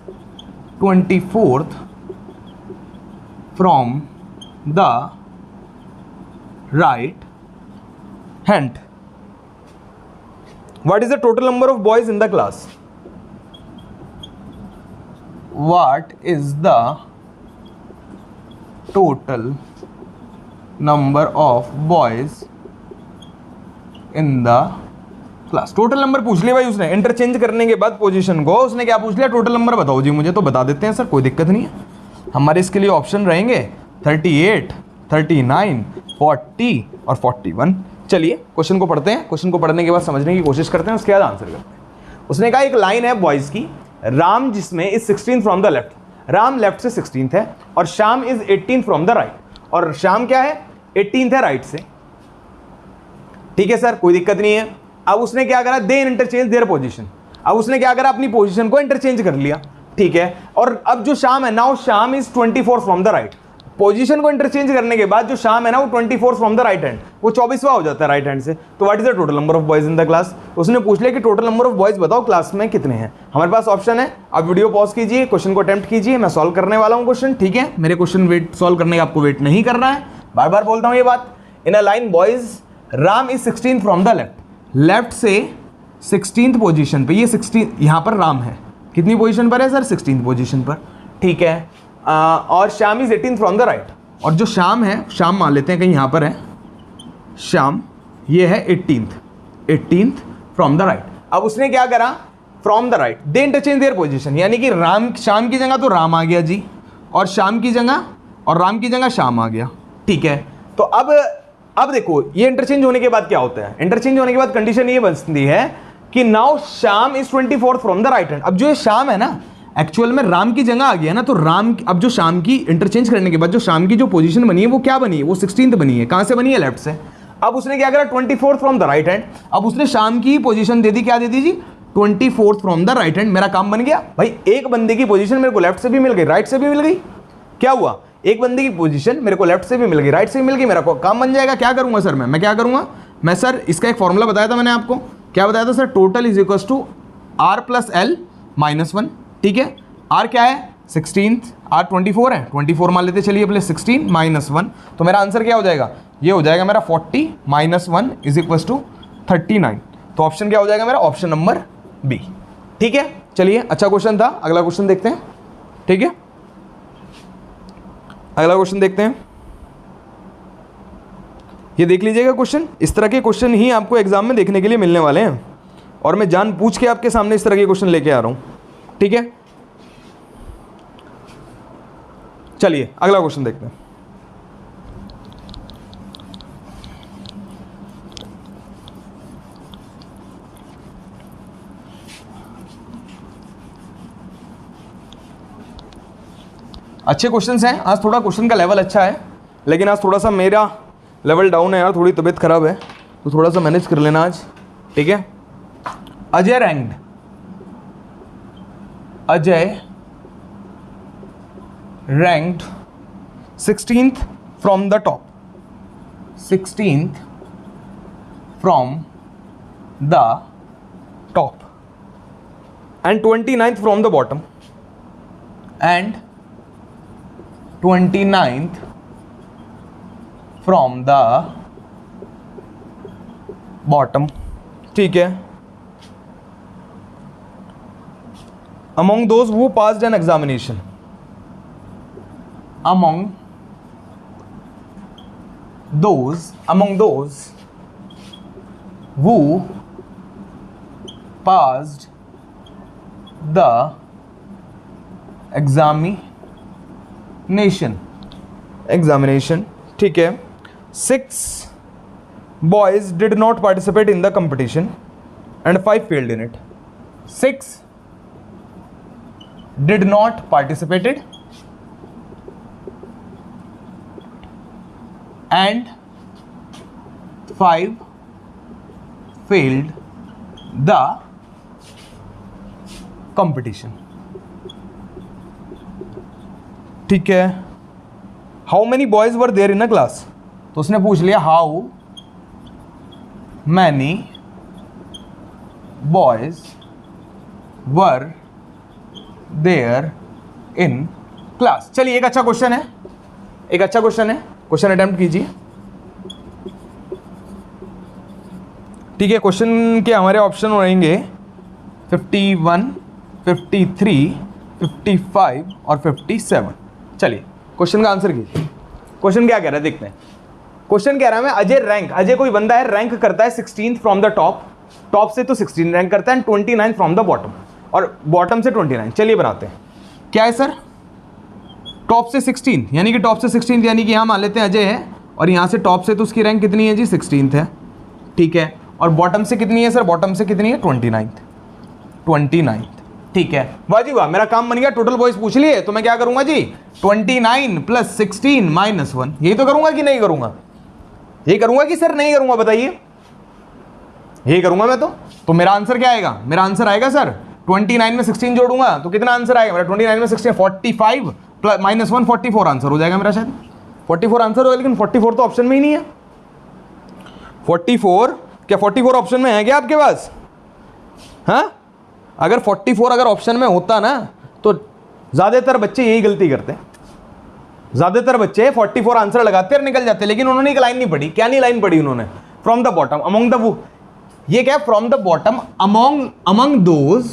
24th from the right hand. What is the total number of boys in the class? What is the total number of boys in the class? Total number पूछ लिया भाई उसने, interchange करने के बाद position को उसने क्या पूछ लिया, टोटल नंबर बताओ जी मुझे। तो बता देते हैं सर, कोई दिक्कत नहीं है। हमारे इसके लिए ऑप्शन रहेंगे 38, 39, 40 और 41। चलिए क्वेश्चन को पढ़ते हैं। क्वेश्चन को पढ़ने के बाद समझने की कोशिश करते हैं, उसके बाद आंसर करते हैं। उसने कहा एक लाइन है बॉयज की, राम जिसमें is 16 from the left. Ram left से 16th है और Shyam is 18 from the right. और श्याम क्या है, 18th है राइट से। ठीक है सर, कोई दिक्कत नहीं है। अब उसने क्या करा, दे इंटरचेंज देयर पोजीशन। अब उसने क्या करा, अपनी पोजीशन को इंटरचेंज कर लिया। ठीक है, और अब जो श्याम है, now Shyam is 24 from the right. Position को इंटरचेंज करने के बाद जो श्याम है ना, वो 24 फ्रॉम द राइट हैंड, वो 24वां हो जाता है राइट हैंड से। तो what is the total number of boys in the class. उसने पूछ लिया कि टोटल नंबर ऑफ बॉयज बताओ क्लास में कितने हैं। हमारे पास ऑप्शन है, आप वीडियो पॉज कीजिए, क्वेश्चन को अटेम्प्ट कीजिए, मैं सॉल्व करने वाला हूँ क्वेश्चन। ठीक है, मेरे क्वेश्चन वेट सॉल्व करने का आपको वेट नहीं करना है, बार बार बोलता हूँ ये बात। In a line boys Ram is 16 from the left. Left से 16th पोजीशन पे, ये 16 यहाँ पर राम है, कितनी पोजीशन पर है सर, 16th पोजीशन पर। ठीक है, और Shyam is 18 from the right. और जो श्याम है, श्याम मान लेते हैं कहीं यहाँ पर है, श्याम ये है 18th फ्रॉम द राइट। अब उसने क्या करा, from the right they interchange their position, यानी कि राम, श्याम की जगह तो राम आ गया जी, और श्याम की जगह और राम की जगह श्याम आ गया। ठीक है, तो अब देखो ये इंटरचेंज होने के बाद क्या होता है। इंटरचेंज होने के बाद कंडीशन ये बनती है कि now Shyam is 24th from the right hand. अब जो ये श्याम है ना, एक्चुअल में राम की जगह आ गया ना, तो राम, अब जो श्याम की इंटरचेंज करने के बाद जो श्याम की जो पोजीशन बनी है वो क्या बनी है, वो 16th बनी है। कहां से बनी है, लेफ्ट से। अब उसने क्या करा, 24th from the right hand. अब उसने श्याम की पोजीशन दे दी, क्या दे दी जी, 24th from the right hand. मेरा काम बन गया भाई, एक बंदे की पोजीशन मेरे को लेफ्ट से भी मिल गई, राइट से भी मिल गई। क्या हुआ, एक बंदे की पोजीशन मेरे को लेफ्ट से भी मिल गई, राइट से भी मिल गई, मेरा काम बन जाएगा। क्या करूंगा सर, मैं क्या करूंगा, मैं सर इसका एक फॉर्मूला बताया था मैंने आपको। क्या बताया था sir, total is equal to R + L - 1। ठीक है, R क्या है, 16th, R 24 है, 24 मान लेते चलिए पहले, 16 - 1। तो मेरा आंसर क्या हो जाएगा, ये हो जाएगा मेरा 40 - 1 इज इक्वल टू 39। तो ऑप्शन क्या हो जाएगा मेरा, ऑप्शन नंबर बी। ठीक है, चलिए अच्छा क्वेश्चन था। अगला क्वेश्चन देखते हैं। ठीक है, अगला क्वेश्चन देखते हैं। ये देख लीजिएगा क्वेश्चन, इस तरह के क्वेश्चन ही आपको एग्जाम में देखने के लिए मिलने वाले हैं, और मैं जानबूझ के आपके सामने इस तरह के क्वेश्चन लेके आ रहा हूं। ठीक है, चलिए अगला क्वेश्चन देखते हैं। अच्छे क्वेश्चंस हैं आज, थोड़ा क्वेश्चन का लेवल अच्छा है, लेकिन आज थोड़ा सा मेरा लेवल डाउन है यार, थोड़ी तबीयत खराब है, तो थोड़ा सा मैनेज कर लेना आज। ठीक है, Ajay ranked 16th from the top, 16th from the top and 29th from the bottom, and 29th from the bottom. ठीक है, among those who passed an examination, among those who passed the examination, ठीक है, 6 boys did not participate in the competition and 5 failed in it. 6 did not participated and 5 failed the competition. ठीक है, how many boys were there in a class, तो उसने पूछ लिया how many boys were there in class. चलिए एक अच्छा question है, एक अच्छा क्वेश्चन है, क्वेश्चन अटेम्प्ट कीजिए। ठीक है, क्वेश्चन के हमारे ऑप्शन रहेंगे 51, 53, 55 और 57। चलिए क्वेश्चन का आंसर कीजिए। क्वेश्चन क्या कह रहा है देखते हैं। क्वेश्चन कह रहा है मैं अजय रैंक, अजय कोई बंदा है रैंक करता है 16th from the top, top से तो 16 रैंक करता है, 29 फ्रॉम द बॉटम, और बॉटम से 29। चलिए बनाते हैं। क्या है सर, टॉप से 16, यानी कि टॉप से 16 यानी कि यहाँ मान लेते हैं अजय है, और यहाँ से टॉप से तो उसकी रैंक कितनी है जी 16th है, ठीक है, और बॉटम से कितनी है सर, बॉटम से कितनी है 29। ठीक है, वाह जी वाह, मेरा काम बन गया। टोटल बॉयज पूछ लिए तो मैं क्या करूंगा जी 29 + 16 - 1, यही तो करूंगा कि नहीं करूंगा, यही करूंगा कि सर नहीं करूंगा, बताइए। यही करूंगा मैं तो मेरा आंसर क्या आएगा, मेरा आंसर आएगा सर 29 में 16 जोड़ूंगा तो कितना आंसर आएगा मेरा, 29 में 16 45 + -1 44 आंसर हो जाएगा मेरा, शायद 44 आंसर होगा, लेकिन 44 तो ऑप्शन में ही नहीं है। 44 क्या 44 ऑप्शन में है क्या आपके पास? हाँ, अगर 44 अगर ऑप्शन में होता ना तो ज़्यादातर बच्चे यही गलती करते हैं, ज़्यादातर बच्चे 44 आंसर लगाते और निकल जाते, लेकिन उन्होंने एक लाइन नहीं पढ़ी। क्या नहीं लाइन पढ़ी उन्होंने? From the bottom among the वो, ये क्या, from the bottom among those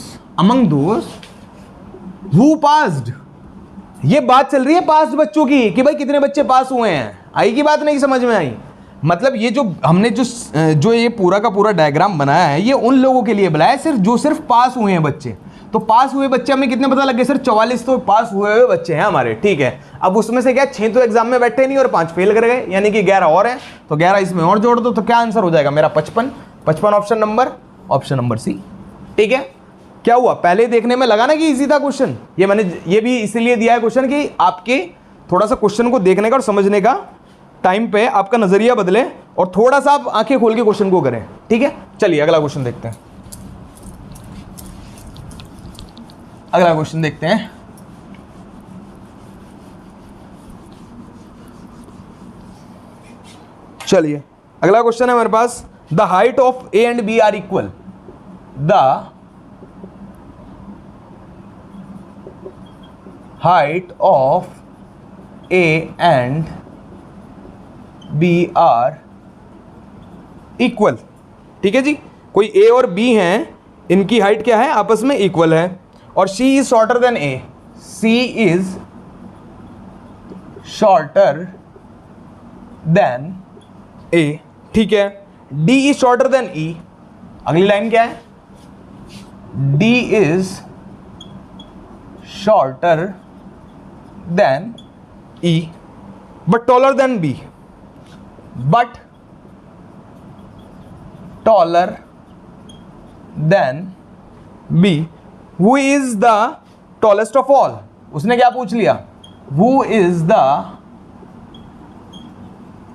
who passed. ये बात चल रही है पास्ट बच्चों की कि भाई कितने बच्चे पास हुए हैं, आई की बात नहीं समझ में आई? मतलब ये जो हमने जो ये पूरा का पूरा डायग्राम बनाया है ये उन लोगों के लिए बनाया है सिर्फ पास हुए हैं बच्चे। तो पास हुए बच्चे हमें कितने पता लग गए सर, 44 तो पास हुए बच्चे हैं हमारे, ठीक है। अब उसमें से क्या 6 तो एग्जाम में बैठे नहीं और 5 फेल कर गए, यानी कि 11 और हैं, तो 11 इसमें और जोड़ दो तो क्या आंसर हो जाएगा मेरा 55 ऑप्शन नंबर सी। ठीक है, क्या हुआ, पहले देखने में लगा ना कि इजी था क्वेश्चन, ये मैंने ये भी इसीलिए दिया है क्वेश्चन कि आपके थोड़ा सा क्वेश्चन को देखने का और समझने का टाइम पे आपका नजरिया बदले और थोड़ा सा आप आंखें खोल के क्वेश्चन को करें, ठीक है। चलिए अगला क्वेश्चन देखते हैं, अगला क्वेश्चन देखते हैं। चलिए अगला क्वेश्चन है हमारे पास, the height of A and B are equal, the height of A and B are equal. ठीक है जी, कोई ए और बी हैं, इनकी हाइट क्या है, आपस में इक्वल है, और C is shorter than A, C is shorter than A, ठीक है। D is shorter than E, अगली लाइन क्या है, D is shorter than E but taller than B, but taller than B. Who is the tallest of all? उसने क्या पूछ लिया, Who is the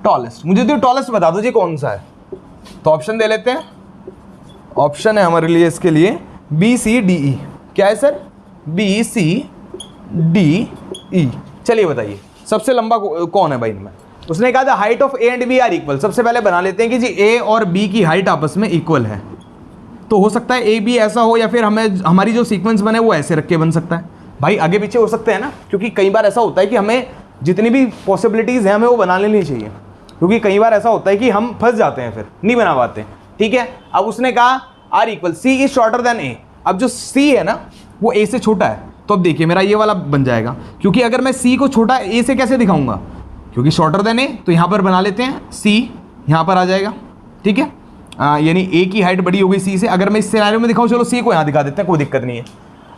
tallest? मुझे तो टॉलेस्ट बता दो जी कौन सा है, तो ऑप्शन दे लेते हैं। ऑप्शन है हमारे लिए इसके लिए B C D E। क्या है sir, B C D E। चलिए बताइए सबसे लंबा कौन है भाई इनमें? उसने कहा था height of A and B are equal. सबसे पहले बना लेते हैं कि जी ए और बी की हाइट आपस में इक्वल है, तो हो सकता है ए बी ऐसा हो, या फिर हमें हमारी जो सीक्वेंस बने वो ऐसे रख के बन सकता है। भाई आगे पीछे हो सकते हैं ना, क्योंकि कई बार ऐसा होता है कि हमें जितनी भी पॉसिबिलिटीज़ हैं हमें वो बना लेनी चाहिए, क्योंकि कई बार ऐसा होता है कि हम फंस जाते हैं, फिर नहीं बना पाते, ठीक है। अब उसने कहा are equal, C is shorter than A. अब जो सी है ना वो ए से छोटा है, तो अब देखिए मेरा ये वाला बन जाएगा, क्योंकि अगर मैं सी को छोटा ए से कैसे दिखाऊंगा, क्योंकि शॉर्टर देन ए, तो यहाँ पर बना लेते हैं सी यहाँ पर आ जाएगा, ठीक है। यानी ए की हाइट बड़ी हो गई सी से। अगर मैं इस सिनेरियो में दिखाऊं, चलो सी को यहाँ दिखा देते हैं, कोई दिक्कत नहीं है।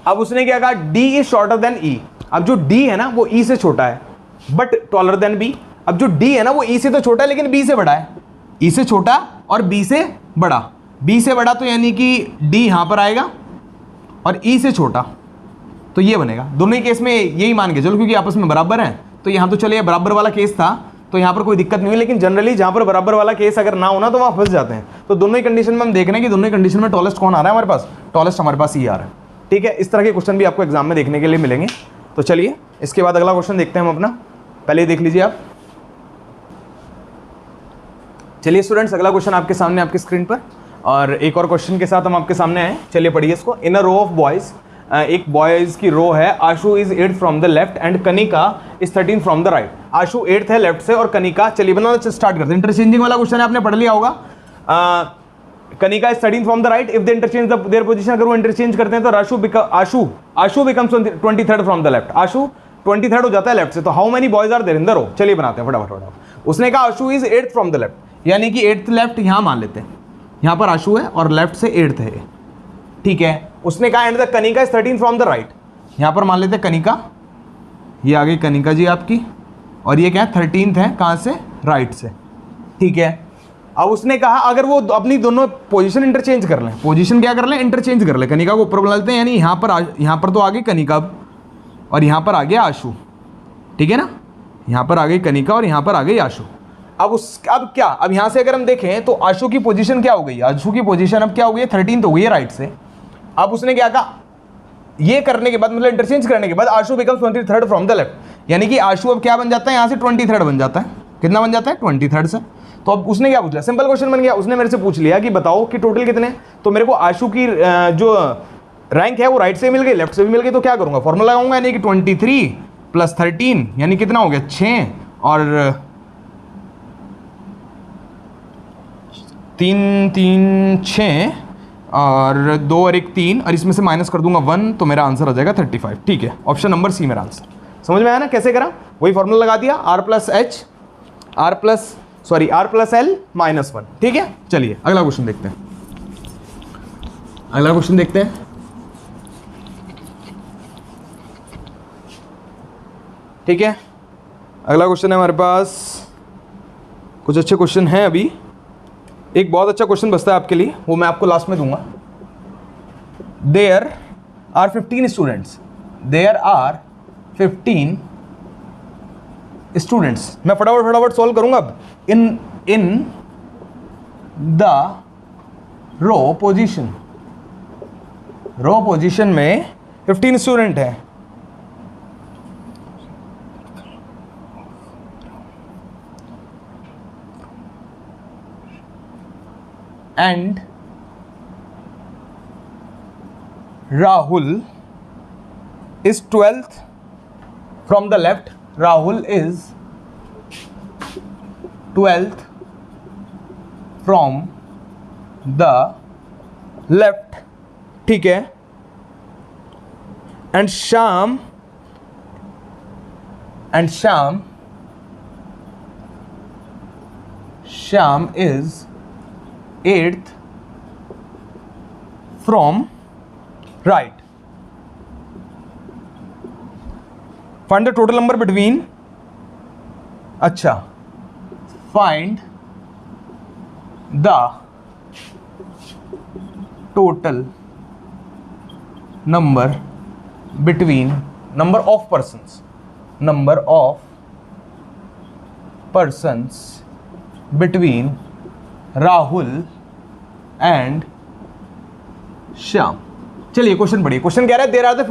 अब उसने क्या कहा, डी इज शॉर्टर देन ई। अब जो डी है ना वो ई से छोटा है बट टॉलर देन बी। अब जो डी है ना वो ई से तो छोटा है लेकिन बी से बड़ा है, ई से छोटा और बी से बड़ा, बी से बड़ा तो यानी कि डी यहाँ पर आएगा और ई से छोटा, तो ये बनेगा। दोनों ही केस में यही मान के चलो, क्योंकि आपस में बराबर हैं, तो यहाँ तो चलिए बराबर वाला केस था तो यहाँ पर कोई दिक्कत नहीं हुई, लेकिन जनरली जहाँ पर बराबर वाला केस अगर ना होना तो वहाँ फंस जाते हैं। तो दोनों ही कंडीशन में हम देख रहे हैं कि दोनों ही कंडीशन में टॉलेस्ट कौन आ रहा है हमारे पास, टॉलेस्ट हमारे पास ही आ रहा है, ठीक है। इस तरह के क्वेश्चन भी आपको एग्जाम में देखने के लिए मिलेंगे। तो चलिए इसके बाद अगला क्वेश्चन देखते हैं हम अपना। पहले देख लीजिए आप। चलिए स्टूडेंट्स, अगला क्वेश्चन आपके सामने आपकी स्क्रीन पर, और एक और क्वेश्चन के साथ हम आपके सामने आए। चलिए पढ़िए इसको। In a row of boys, एक बॉयज की रो है। Ashu is 8th from the left and Kanika is 13th from the right. Ashu 8th है लेफ्ट से और कनिका, चलिए बनाना स्टार्ट करते हैं। इंटरचेंजिंग वाला क्वेश्चन है, आपने पढ़ लिया होगा। Kanika is 13th from the right if they interchange their position. अगर वो इंटरचेंज करते हैं तो Ashu becomes 23rd from the left. Ashu 23rd हो जाता है लेफ्ट से। तो how many boys are there in the row? चलिए बनाते हैं फटाफट। उसने कहा Ashu is 8th from the left, यानी कि 8th लेफ्ट यहां मान लेते हैं, यहां पर आशु है और लेफ्ट से 8th है, ठीक है। उसने कहा and the Kanika is 13th from the right, यहां पर मान लेते हैं कनिका, ये आ गई कनिका जी आपकी, और ये क्या है 13th है, कहां से? राइट से, ठीक है। अब उसने कहा अगर वो अपनी दोनों पोजीशन इंटरचेंज कर लें, पोजीशन क्या कर लें? इंटरचेंज कर लें। कनिका को ऊपर बुला लेते हैं, यानी यहां पर तो आ गई कनिका और यहां पर आ गया आशु, ठीक है ना। यहां पर आ गई कनिका और यहां पर आ गई आशु। अब क्या, अब यहां से अगर हम देखें तो आशु की पोजीशन क्या हो गई? आशु की पोजीशन अब क्या हो गई है? 13th हो गई है राइट से। अब उसने क्या कहा, ये करने के बाद, मतलब इंटरचेंज करने के बाद Ashu becomes 23rd from the left, यानी कि आशु अब क्या बन जाता है? यहां से 23rd बन जाता है। कितना बन जाता है? 23rd से। तो अब उसने क्या पूछ लिया? सिंपल क्वेश्चन बन गया। उसने मेरे से पूछ लिया कि बताओ कि टोटल कितने। तो मेरे को आशु की जो रैंक है वो राइट से मिल गई, लेफ्ट से भी मिल गई। तो क्या करूंगा? फॉर्मूला लगाऊंगा, यानी कि 23 + 13 यानी कितना हो गया? 6 और 3 3 6 और 2 और 1 3, और इसमें से माइनस कर दूंगा 1, तो मेरा आंसर आ जाएगा 35, ठीक है। ऑप्शन नंबर सी मेरा आंसर। समझ में आया ना कैसे करा? वही फॉर्मूला लगा दिया, R + L - 1, ठीक है। चलिए अगला क्वेश्चन देखते हैं। अगला क्वेश्चन देखते हैं, ठीक है। अगला क्वेश्चन है हमारे पास, कुछ अच्छे क्वेश्चन हैं अभी। एक बहुत अच्छा क्वेश्चन बचता है आपके लिए, वो मैं आपको लास्ट में दूंगा। There are 15 students, there are 15 students. मैं फटाफट सॉल्व करूंगा अब। इन द रो पोजीशन में 15 स्टूडेंट है, and Rahul is 12th from the left. Rahul is 12th from the left, ठीक है। and Sham is 8th from right. Find the total number between, अच्छा, find the total number between, number of persons between Rahul and Shyam. चलिए question पढ़िए। Question कह रहा है there are the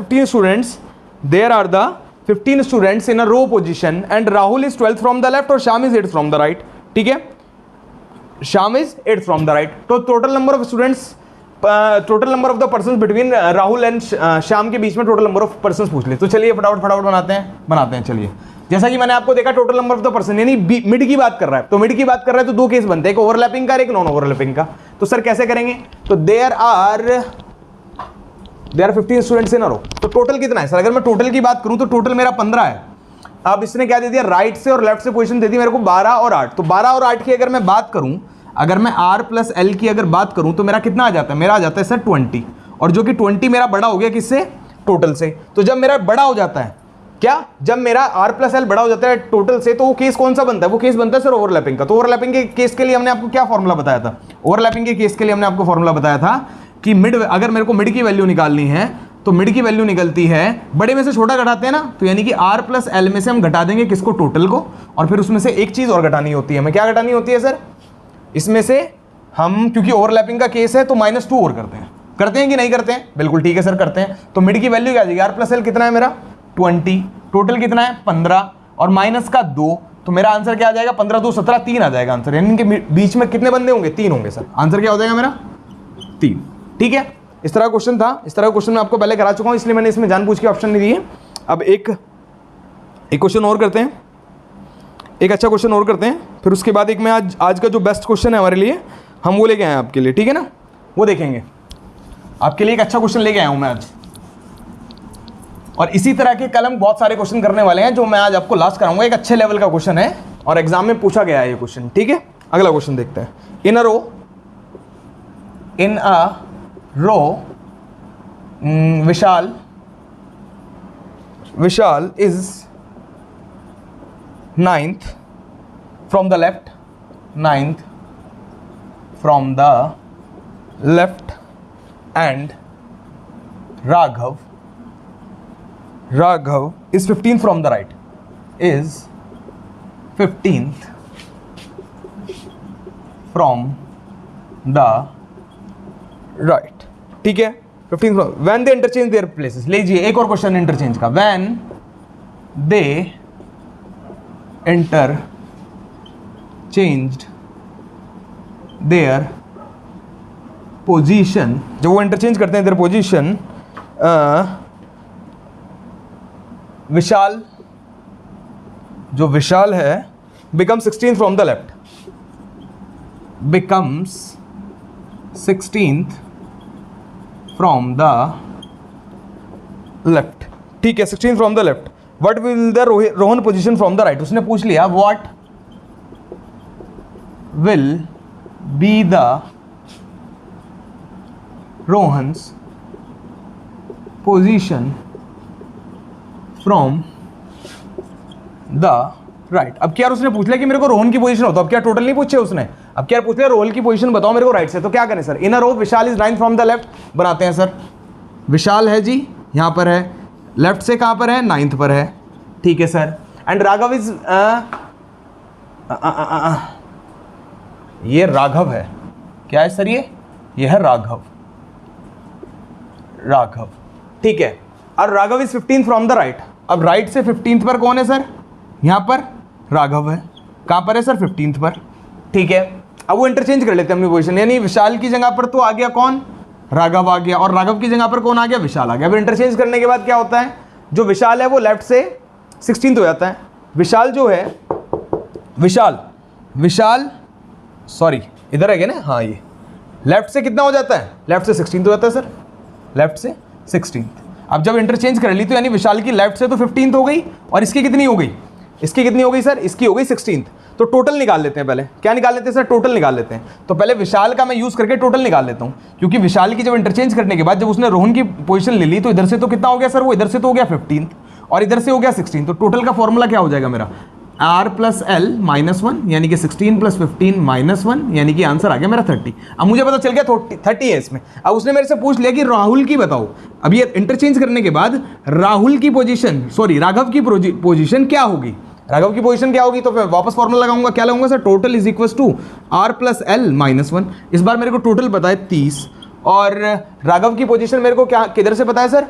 15 students in a row position and Rahul is 12th from the left और Shyam is 8th from the right, ठीक है। Shyam is 8th from the right. तो total number of the persons between Rahul and Shyam के बीच में total number of persons पूछ ले। तो चलिए फटाफट बनाते हैं। चलिए, जैसा कि मैंने आपको देखा total number of the person, यानी मिड की बात कर रहा है। तो मिड की बात कर रहा है तो दो केस बनते हैं, एक ओवरलैपिंग का, एक नॉन ओवरलैपिंग का। तो सर कैसे करेंगे? तो there are 15 students in a row. तो टोटल कितना है सर? अगर मैं टोटल की बात करूं तो टोटल मेरा 15 है। अब इसने क्या दे दिया? राइट से और लेफ्ट से पोजीशन दे दी मेरे को 12 और 8। तो 12 और 8 की अगर मैं बात करूं, अगर मैं R + L की अगर बात करूं तो मेरा कितना आ जाता है? मेरा आ जाता है सर 20, और जो कि 20 मेरा बड़ा हो गया किससे? टोटल से। तो जब मेरा बड़ा हो जाता है, क्या, जब मेरा R + L बड़ा हो जाता है टोटल से, तो वो केस कौन सा बनता है? वो केस बनता है सर ओवरलैपिंग का। तो ओवरलैपिंग के केस के लिए हमने आपको क्या फॉर्मूला बताया था? ओवरलैपिंग के केस के लिए हमने आपको फॉर्मूला बताया था कि अगर मेरे को मिड की वैल्यू निकालनी है तो मिड की वैल्यू निकलती है, बड़े में से छोटा घटाते हैं ना, तो यानी कि R + L में से हम घटा देंगे किसको? टोटल को। और फिर उसमें से एक चीज और घटानी होती है, हमें क्या घटानी होती है सर? इसमें से हम, क्योंकि ओवरलैपिंग का केस है तो -2 और करते हैं कि नहीं करते हैं? बिल्कुल ठीक है सर, करते हैं। तो मिड की वैल्यू क्या आ जाएगी? R + L कितना है मेरा? 20, टोटल कितना है? 15, और माइनस का 2, तो मेरा आंसर क्या आ जाएगा, 15 2 17, 3 आ जाएगा आंसर। यानी इनके बीच में कितने बंदे होंगे, 3 होंगे सर। आंसर क्या हो जाएगा मेरा 3। ठीक है, इस तरह का क्वेश्चन था। इस तरह का क्वेश्चन मैं आपको पहले करा चुका हूं, इसलिए मैंने इसमें जानबूझ के ऑप्शन नहीं दिए। अब एक क्वेश्चन और करते हैं, एक अच्छा क्वेश्चन और करते हैं, फिर उसके बाद एक मैं आज का जो बेस्ट क्वेश्चन है हमारे लिए, हम वो लेके आए हैं आपके लिए, ठीक है ना, वो देखेंगे। आपके लिए एक अच्छा क्वेश्चन लेके आया हूं मैं आज, और इसी तरह के कल हम बहुत सारे क्वेश्चन करने वाले हैं जो मैं आज आपको लास्ट कराऊंगा। एक अच्छे लेवल का क्वेश्चन है और एग्जाम में पूछा गया है ये क्वेश्चन। ठीक है, अगला क्वेश्चन देखते हैं। In a row Vishal is 9th from the left, 9th from the left, and Raghav is 15th from the right, is 15th from the right। ठीक है, 15th from when they interchange their places। लीजिए एक और question interchange का। when they interchanged their position, जब वो interchange करते हैं their position, विशाल, जो विशाल है, becomes 16th from the left, becomes 16th from the left। ठीक है, 16th from the left। What will the Rohan position from the right? उसने पूछ लिया what will be the Rohan's position from the right। अब क्या उसने पूछ लिया कि मेरे को रोहन की पोजीशन हो, तो अब क्या टोटल नहीं पूछे उसने, अब क्या पूछ लिया रोहन की पोजीशन बताओ मेरे को राइट से। तो क्या करें sir, in a row Vishal is 9th from the left बनाते हैं सर। विशाल है जी यहाँ पर है, लेफ्ट से कहाँ पर है, 9th पर है। ठीक है सर, एंड राघव इज ये राघव है, क्या है सर, ये है राघव। ठीक है, और Raghav is 15th from the right. अब राइट से 15th पर कौन है सर, यहाँ पर राघव है। कहाँ पर है सर, 15th पर। ठीक है, अब वो इंटरचेंज कर लेते हैं अपनी पोजीशन, यानी विशाल की जगह पर तो आ गया कौन, राघव आ गया, और राघव की जगह पर कौन आ गया, विशाल आ गया। अब इंटरचेंज करने के बाद क्या होता है, जो विशाल है वो लेफ्ट से 16th हो जाता है। विशाल जो है, विशाल सॉरी इधर है क्या ना, हाँ, ये लेफ्ट से कितना हो जाता है, लेफ्ट से 16th हो जाता है सर, लेफ्ट से 16th। अब जब इंटरचेंज कर ली तो यानी विशाल की लेफ्ट से तो 15th हो गई, और इसकी कितनी हो गई, इसकी कितनी हो गई सर, इसकी हो गई 16th। तो टोटल निकाल लेते हैं, पहले क्या निकाल लेते हैं सर, टोटल निकाल लेते हैं। तो पहले विशाल का मैं यूज करके टोटल निकाल लेता हूं, क्योंकि विशाल की जब इंटरचेंज करने के बाद जब उसने रोहन की पोजीशन ले ली तो इधर से तो कितना हो गया सर, वो इधर से तो हो गया 15th और इधर से हो गया 16th। तो टोटल का फॉर्मूला क्या हो जाएगा मेरा, r प्लस एल माइनस 1, यानी कि 16 प्लस 15 माइनस 1, यानी कि आंसर आ गया मेरा 30। अब मुझे पता चल गया 30 है इसमें। अब उसने मेरे से पूछ लिया कि राहुल की बताओ। अब ये इंटरचेंज करने के बाद राहुल की पोजीशन, सॉरी राघव की पोजीशन क्या होगी, राघव की पोजीशन क्या होगी, तो फिर वापस फॉर्मूला लगाऊंगा, क्या लगाऊंगा sir, total is equal to r plus L minus 1। इस बार मेरे को टोटल पता है 30, और राघव की पोजीशन मेरे को क्या किधर से पता है सर,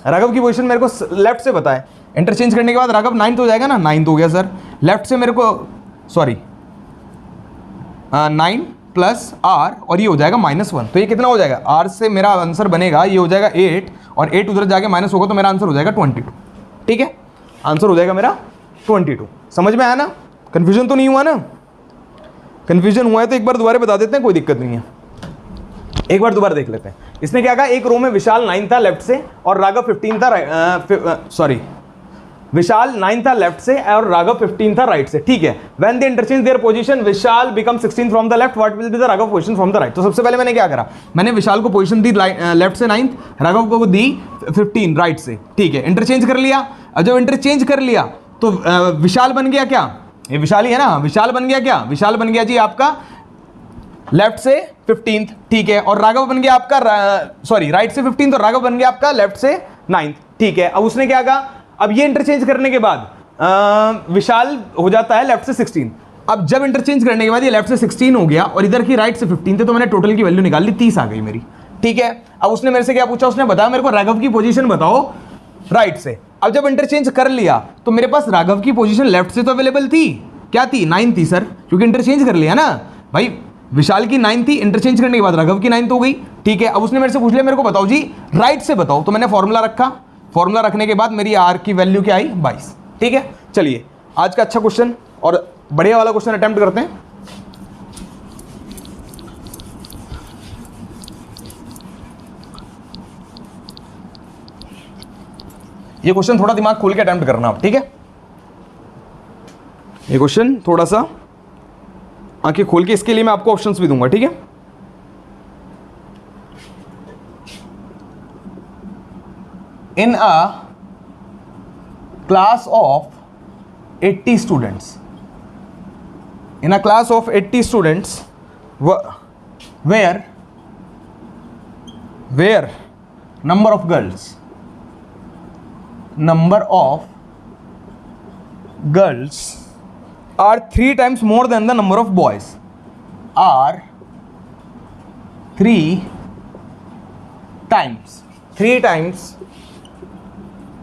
राघव की पोजीशन मेरे को लेफ्ट से पता है। इंटरचेंज करने के बाद राघव 9th हो जाएगा ना, 9th हो गया सर। लेफ्ट से मेरे को सॉरी 9 प्लस r और ये हो जाएगा -1, तो ये कितना हो जाएगा, r से मेरा आंसर बनेगा, ये हो जाएगा 8 और 8 उधर जाके माइनस होगा तो मेरा आंसर हो जाएगा 22। ठीक है, आंसर हो जाएगा मेरा 22। समझ में आया ना, कन्फ्यूजन तो नहीं हुआ ना, कन्फ्यूजन हुआ है तो एक बार दोबारा बता देते हैं, कोई दिक्कत नहीं है, एक बार दोबारा देख लेते हैं। इसने क्या कहा, एक रो में विशाल 9 था लेफ्ट से और राघव 15 था, सॉरी विशाल 9 था लेफ्ट से और राघव 15 था राइट से। ठीक है, when they interchange their position Vishal become 16 from the left, what will be the Raghav position from the right. तो सबसे पहले मैंने क्या करा, मैंने विशाल को पोजीशन दी लेफ्ट से 9th, राघव को दी 15 राइट से। ठीक है, इंटरचेंज कर लिया। अब जब इंटरचेंज कर लिया तो विशाल बन गया क्या, ये विशाल ही है ना, विशाल बन गया क्या, विशाल बन गया जी आपका लेफ्ट से 15th। ठीक है, और राघव बन गया आपका सॉरी राइट से 15th और राघव बन गया आपका लेफ्ट से 9th। ठीक है, अब उसने क्या कहा, अब ये इंटरचेंज करने के बाद विशाल हो जाता है लेफ्ट से 16। अब जब इंटरचेंज करने के बाद ये लेफ्ट से 16 हो गया और इधर की राइट से 15 थे, तो मैंने टोटल की वैल्यू निकाल ली, 30 आ गई मेरी। ठीक है, अब उसने मेरे से क्या पूछा, उसने बताया मेरे को राघव की पोजीशन बताओ राइट से। अब जब इंटरचेंज कर लिया तो मेरे पास राघव की पोजीशन लेफ्ट से तो अवेलेबल थी, क्या थी, 9 थी सर, क्योंकि इंटरचेंज कर लिया ना भाई, विशाल की 9 थी, इंटरचेंज करने के बाद राघव की 9 हो गई, ठीक है। अब उसने मेरे से पूछ लिया मेरे को बताओ जी राइट से बताओ, तो मैंने फॉर्मूला रखा, फॉर्मूला रखने के बाद मेरी आर की वैल्यू क्या आई 22, ठीक है। चलिए आज का अच्छा क्वेश्चन और बढ़िया वाला क्वेश्चन अटेम्प्ट करते हैं। ये क्वेश्चन थोड़ा दिमाग खोल के अटेम्प्ट करना आप, ठीक है। ये क्वेश्चन थोड़ा सा आंखें खोल के, इसके लिए मैं आपको ऑप्शंस भी दूंगा, ठीक है। In a class of 80 students, in a class of 80 students where number of girls are 3 times more than the number of boys, are 3 times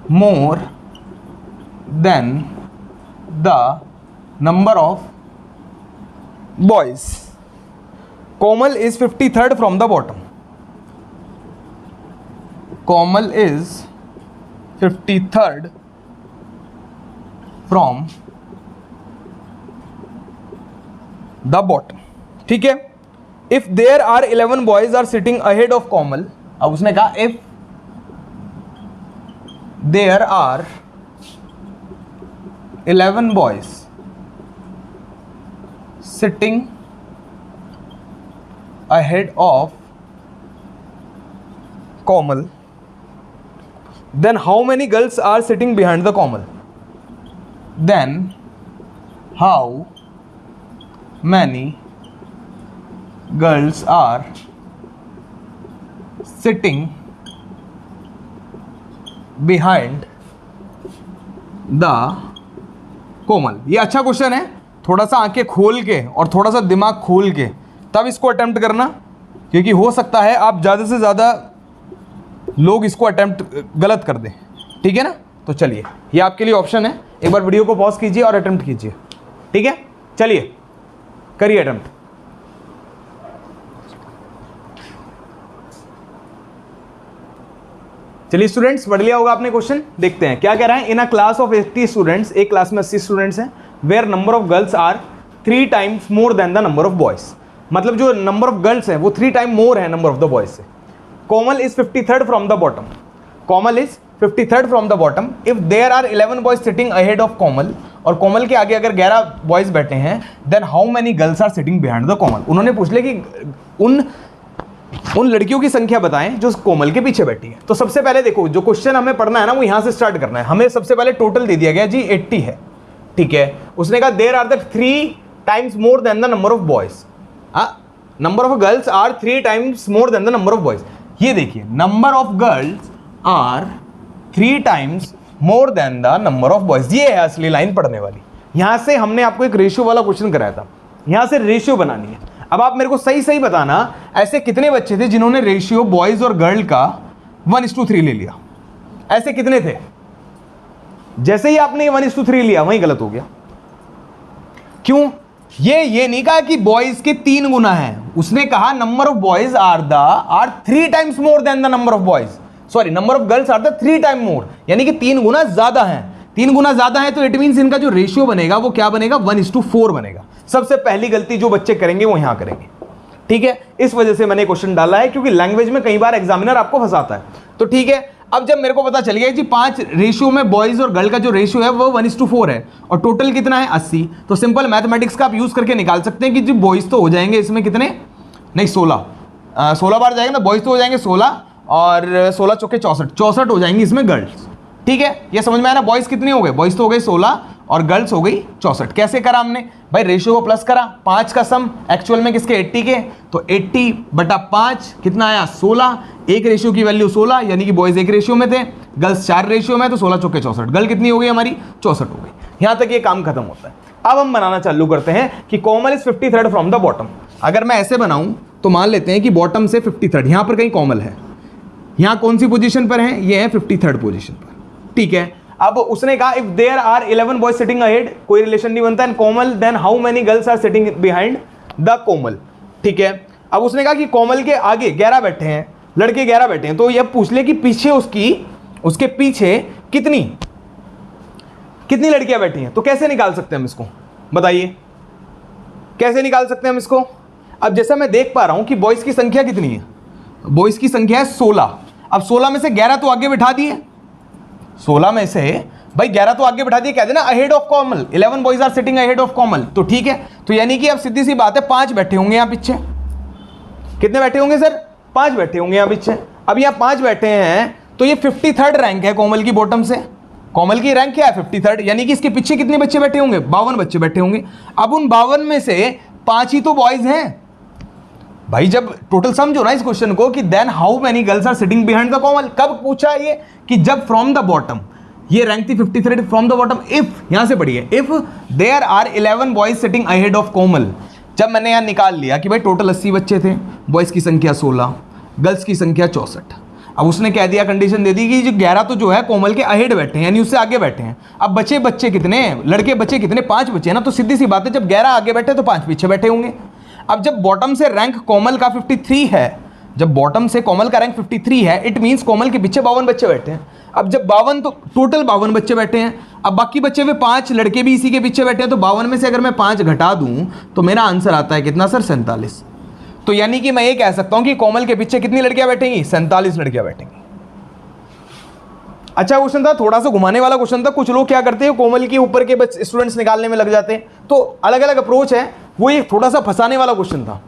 more than the number of boys. Komal is 53rd from the bottom. Komal is 53rd from the bottom, ठीक है। If there are 11 boys are sitting ahead of Komal, अब उसने कहा if there are 11 boys sitting ahead of Komal, then how many girls are sitting behind the Komal? Then how many girls are sitting behind the Komal? ये अच्छा question है, थोड़ा सा आंखें खोल के और थोड़ा सा दिमाग खोल के तब इसको अटेम्प्ट करना, क्योंकि हो सकता है आप ज़्यादा से ज़्यादा लोग इसको अटेम्प्ट गलत कर दें, ठीक है ना। तो चलिए ये आपके लिए ऑप्शन है, एक बार वीडियो को पॉज कीजिए और अटेम्प्ट कीजिए, ठीक है। चलिए करिए अटेम्प्ट। चलिए स्टूडेंट्स पढ़ लिया होगा आपने क्वेश्चन, देखते हैं क्या कह रहा है। In a class of 80 students, एक क्लास में 80 स्टूडेंट्स हैं, where number of girls are 3 times more than the number of boys, मतलब जो नंबर ऑफ गर्ल्स हैं वो 3 टाइम मोर है नंबर ऑफ द बॉयज से। Komal is 53rd from the bottom, Komal is 53rd from the bottom. If there are 11 boys sitting ahead of Komal, और कोमल के आगे अगर 11 बॉयज बैठे हैं, then how many girls are sitting behind the Komal. उन्होंने पूछ लिया कि उन लड़कियों की संख्या बताएं जो कोमल के पीछे बैठी है। तो सबसे पहले देखो जो क्वेश्चन हमें पढ़ना है ना वो यहां से स्टार्ट करना है। हमें सबसे पहले टोटल दे दिया गया जी 80 है, ठीक है। उसने कहा there are the 3 times more than the number of boys, number of girls are 3 times more than the number of boys. ये देखिए number of girls are 3 times more than the number of boys, ये है असली line पढ़ने वाली। यहां से हमने आपको एक रेशियो वाला क्वेश्चन कराया था, यहां से रेशियो बनानी है। अब आप मेरे को सही सही बताना ऐसे कितने बच्चे थे जिन्होंने रेशियो बॉयज और गर्ल का 1:3 ले लिया, ऐसे कितने थे। जैसे ही आपने 1:3 लिया वहीं गलत हो गया। क्यों? ये नहीं कहा कि बॉयज के 3 गुना है, उसने कहा number of boys are 3 times more than the number of boys, sorry number of girls are the 3 time more, यानी कि 3 गुना ज्यादा है। 3 गुना ज्यादा है तो इट मींस इनका जो रेशियो बनेगा वो क्या बनेगा, 1:4 बनेगा। सबसे पहली गलती जो बच्चे करेंगे वो यहां करेंगे, ठीक है। इस वजह से मैंने क्वेश्चन डाला है, क्योंकि लैंग्वेज में कई बार एग्जामिनर आपको फंसाता है। तो ठीक है, अब जब मेरे को पता चल गया जी 5 रेशियो में बॉयज और गर्ल का जो रेशियो है वो 1:4 है और टोटल कितना है 80, तो सिंपल मैथमेटिक्स का आप यूज करके निकाल सकते हैं कि जी बॉयज तो हो जाएंगे इसमें कितने, नहीं 16 बार जाएंगे ना, बॉयज तो हो जाएंगे 16 और 16 चौके 64 हो जाएंगे इसमें गर्ल्स, ठीक है। ये समझ में आया ना, बॉयज कितने हो गए, बॉयज तो हो गए 16 और गर्ल्स हो गई 64। कैसे करा हमने भाई, रेशियो को प्लस करा, 5 का सम एक्चुअल में किसके 80 के, तो 80/5 कितना आया 16, एक रेशियो की वैल्यू 16, यानी कि बॉयज एक रेशियो में थे, गर्ल्स 4 रेशियो में, तो 16 चौके 64, गर्ल कितनी हो गई हमारी 64 हो गई। यहां तक ये काम खत्म होता है। अब हम बनाना चालू करते हैं कि Komal is 53rd from the bottom. अगर मैं ऐसे बनाऊं तो मान लेते हैं कि बॉटम से 53rd, यहां पर कहीं कोमल है, यहां कौन सी पोजीशन पर है, ये है 53rd पोजीशन पर, ठीक है। अब उसने कहा if there are 11 boys sitting ahead, कोई रिलेशन नहीं बनता, and Komal, then how many girls are sitting behind the Komal. ठीक है, अब उसने कहा कि कोमल के आगे 11 बैठे हैं, लड़के 11 बैठे हैं, तो यह पूछ ले कि पीछे उसके पीछे कितनी लड़कियां बैठी हैं। तो कैसे निकाल सकते हैं हम इसको, बताइए कैसे निकाल सकते हैं हम इसको। अब जैसा मैं देख पा रहा हूं कि बॉयज की संख्या कितनी है, बॉयज की संख्या है 16। अब 16 में से 11 तो आगे बिठा दिए, 16 में से भाई 11 तो आगे बिठा दिए, कहते ना ahead of Komal, 11 boys are sitting ahead of Komal, तो ठीक है। तो यानी कि अब सीधी सी बात है 5 बैठे होंगे यहां पीछे। कितने बैठे होंगे सर, 5 बैठे होंगे यहां पीछे। अब यहां 5 बैठे हैं तो ये 53rd रैंक है कोमल की बॉटम से। कोमल की रैंक क्या है 53rd, यानी कि इसके पीछे कितने बच्चे बैठे होंगे, 52 बच्चे बैठे होंगे। अब उन 52 में से 5 ही तो बॉयज हैं भाई। जब टोटल समझो ना इस क्वेश्चन को कि then how many girls are sitting behind the Komal, कब पूछा ये कि जब फ्रॉम द बॉटम, ये रैंक थी 53 फ्रॉम द बॉटम, इफ, यहां से पढ़िए, if there are 11 boys sitting ahead of Komal. जब मैंने यहां निकाल लिया कि भाई टोटल 80 बच्चे थे, बॉयज की संख्या 16, गर्ल्स की संख्या 64। अब उसने कह दिया, कंडीशन दे दी कि जो 11 तो जो है कोमल के अहेड बैठे हैं, यानी उससे आगे बैठे हैं। अब बच्चे कितने, लड़के बच्चे कितने, 5 बच्चे हैं ना, तो सीधी सी बात है जब 11 आगे बैठे तो 5 पीछे बैठे होंगे। अब जब बॉटम से रैंक कोमल का 53 है, जब बॉटम से कोमल का रैंक 53 है, इट मींस कोमल के पीछे 52 बच्चे बैठे हैं। अब जब 52, तो टोटल 52 बच्चे बैठे हैं। अब बाकी बच्चे हुए 5 लड़के भी इसी के पीछे बैठे हैं, तो 52 में से अगर मैं 5 घटा दूं तो मेरा आंसर आता है कितना सर, 47। तो यानी कि मैं ये कह सकता हूं कि कोमल के पीछे कितनी लड़कियां बैठेंगी, 47 लड़कियां बैठेंगी। अच्छा क्वेश्चन था, थोड़ा सा घुमाने वाला क्वेश्चन था। कुछ लोग क्या करते हैं, कोमल के ऊपर के स्टूडेंट्स निकालने में लग जाते हैं, तो अलग अलग अप्रोच है। वो ये थोड़ा सा फंसाने वाला क्वेश्चन था,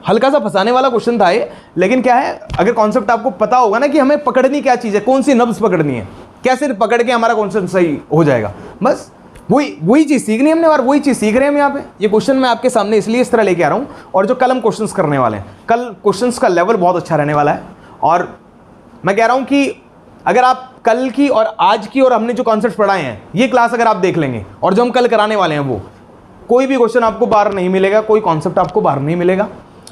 हल्का सा फंसाने वाला क्वेश्चन था ये। लेकिन क्या है, अगर कॉन्सेप्ट आपको पता होगा ना कि हमें पकड़नी क्या चीज़ है, कौन सी नब्ज पकड़नी है, कैसे पकड़ के हमारा कॉन्सेप्ट सही हो जाएगा, बस वही चीज़ सीखनी है हमने, और वही चीज़ सीख रहे हैं हम यहाँ पे। ये क्वेश्चन मैं आपके सामने इसलिए इस तरह लेके आ रहा हूँ। और जो कल हम क्वेश्चंस करने वाले हैं, कल क्वेश्चंस का लेवल बहुत अच्छा रहने वाला है। और मैं कह रहा हूँ कि अगर आप कल की और आज की और हमने जो कॉन्सेप्ट पढ़ाए हैं, ये क्लास अगर आप देख लेंगे, और जो हम कल कराने वाले हैं, वो कोई भी क्वेश्चन आपको बाहर नहीं मिलेगा, कोई कॉन्सेप्ट आपको बाहर नहीं मिलेगा।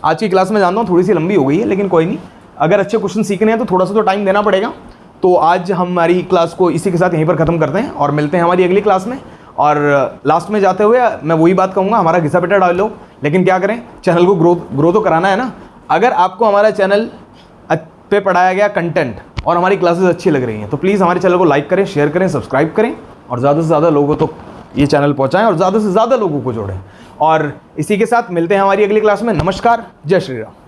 आज की क्लास में जानता हूँ थोड़ी सी लंबी हो गई है, लेकिन कोई नहीं, अगर अच्छे क्वेश्चन सीखने हैं तो थोड़ा सा तो टाइम देना पड़ेगा। तो आज हमारी क्लास को इसी के साथ यहीं पर ख़त्म करते हैं और मिलते हैं हमारी अगली क्लास में। और लास्ट में जाते हुए मैं वही बात कहूँगा, हमारा घिसा पिटा डाल लो, लेकिन क्या करें, चैनल को ग्रो तो कराना है ना। अगर आपको हमारा चैनल पे पढ़ाया गया कंटेंट और हमारी क्लासेस अच्छी लग रही हैं, तो प्लीज़ हमारे चैनल को लाइक करें, शेयर करें, सब्सक्राइब करें, और ज़्यादा से ज़्यादा लोगों तक ये चैनल पहुँचाएं और ज़्यादा से ज़्यादा लोगों को जोड़ें। और इसी के साथ मिलते हैं हमारी अगली क्लास में। नमस्कार, जय श्री राम।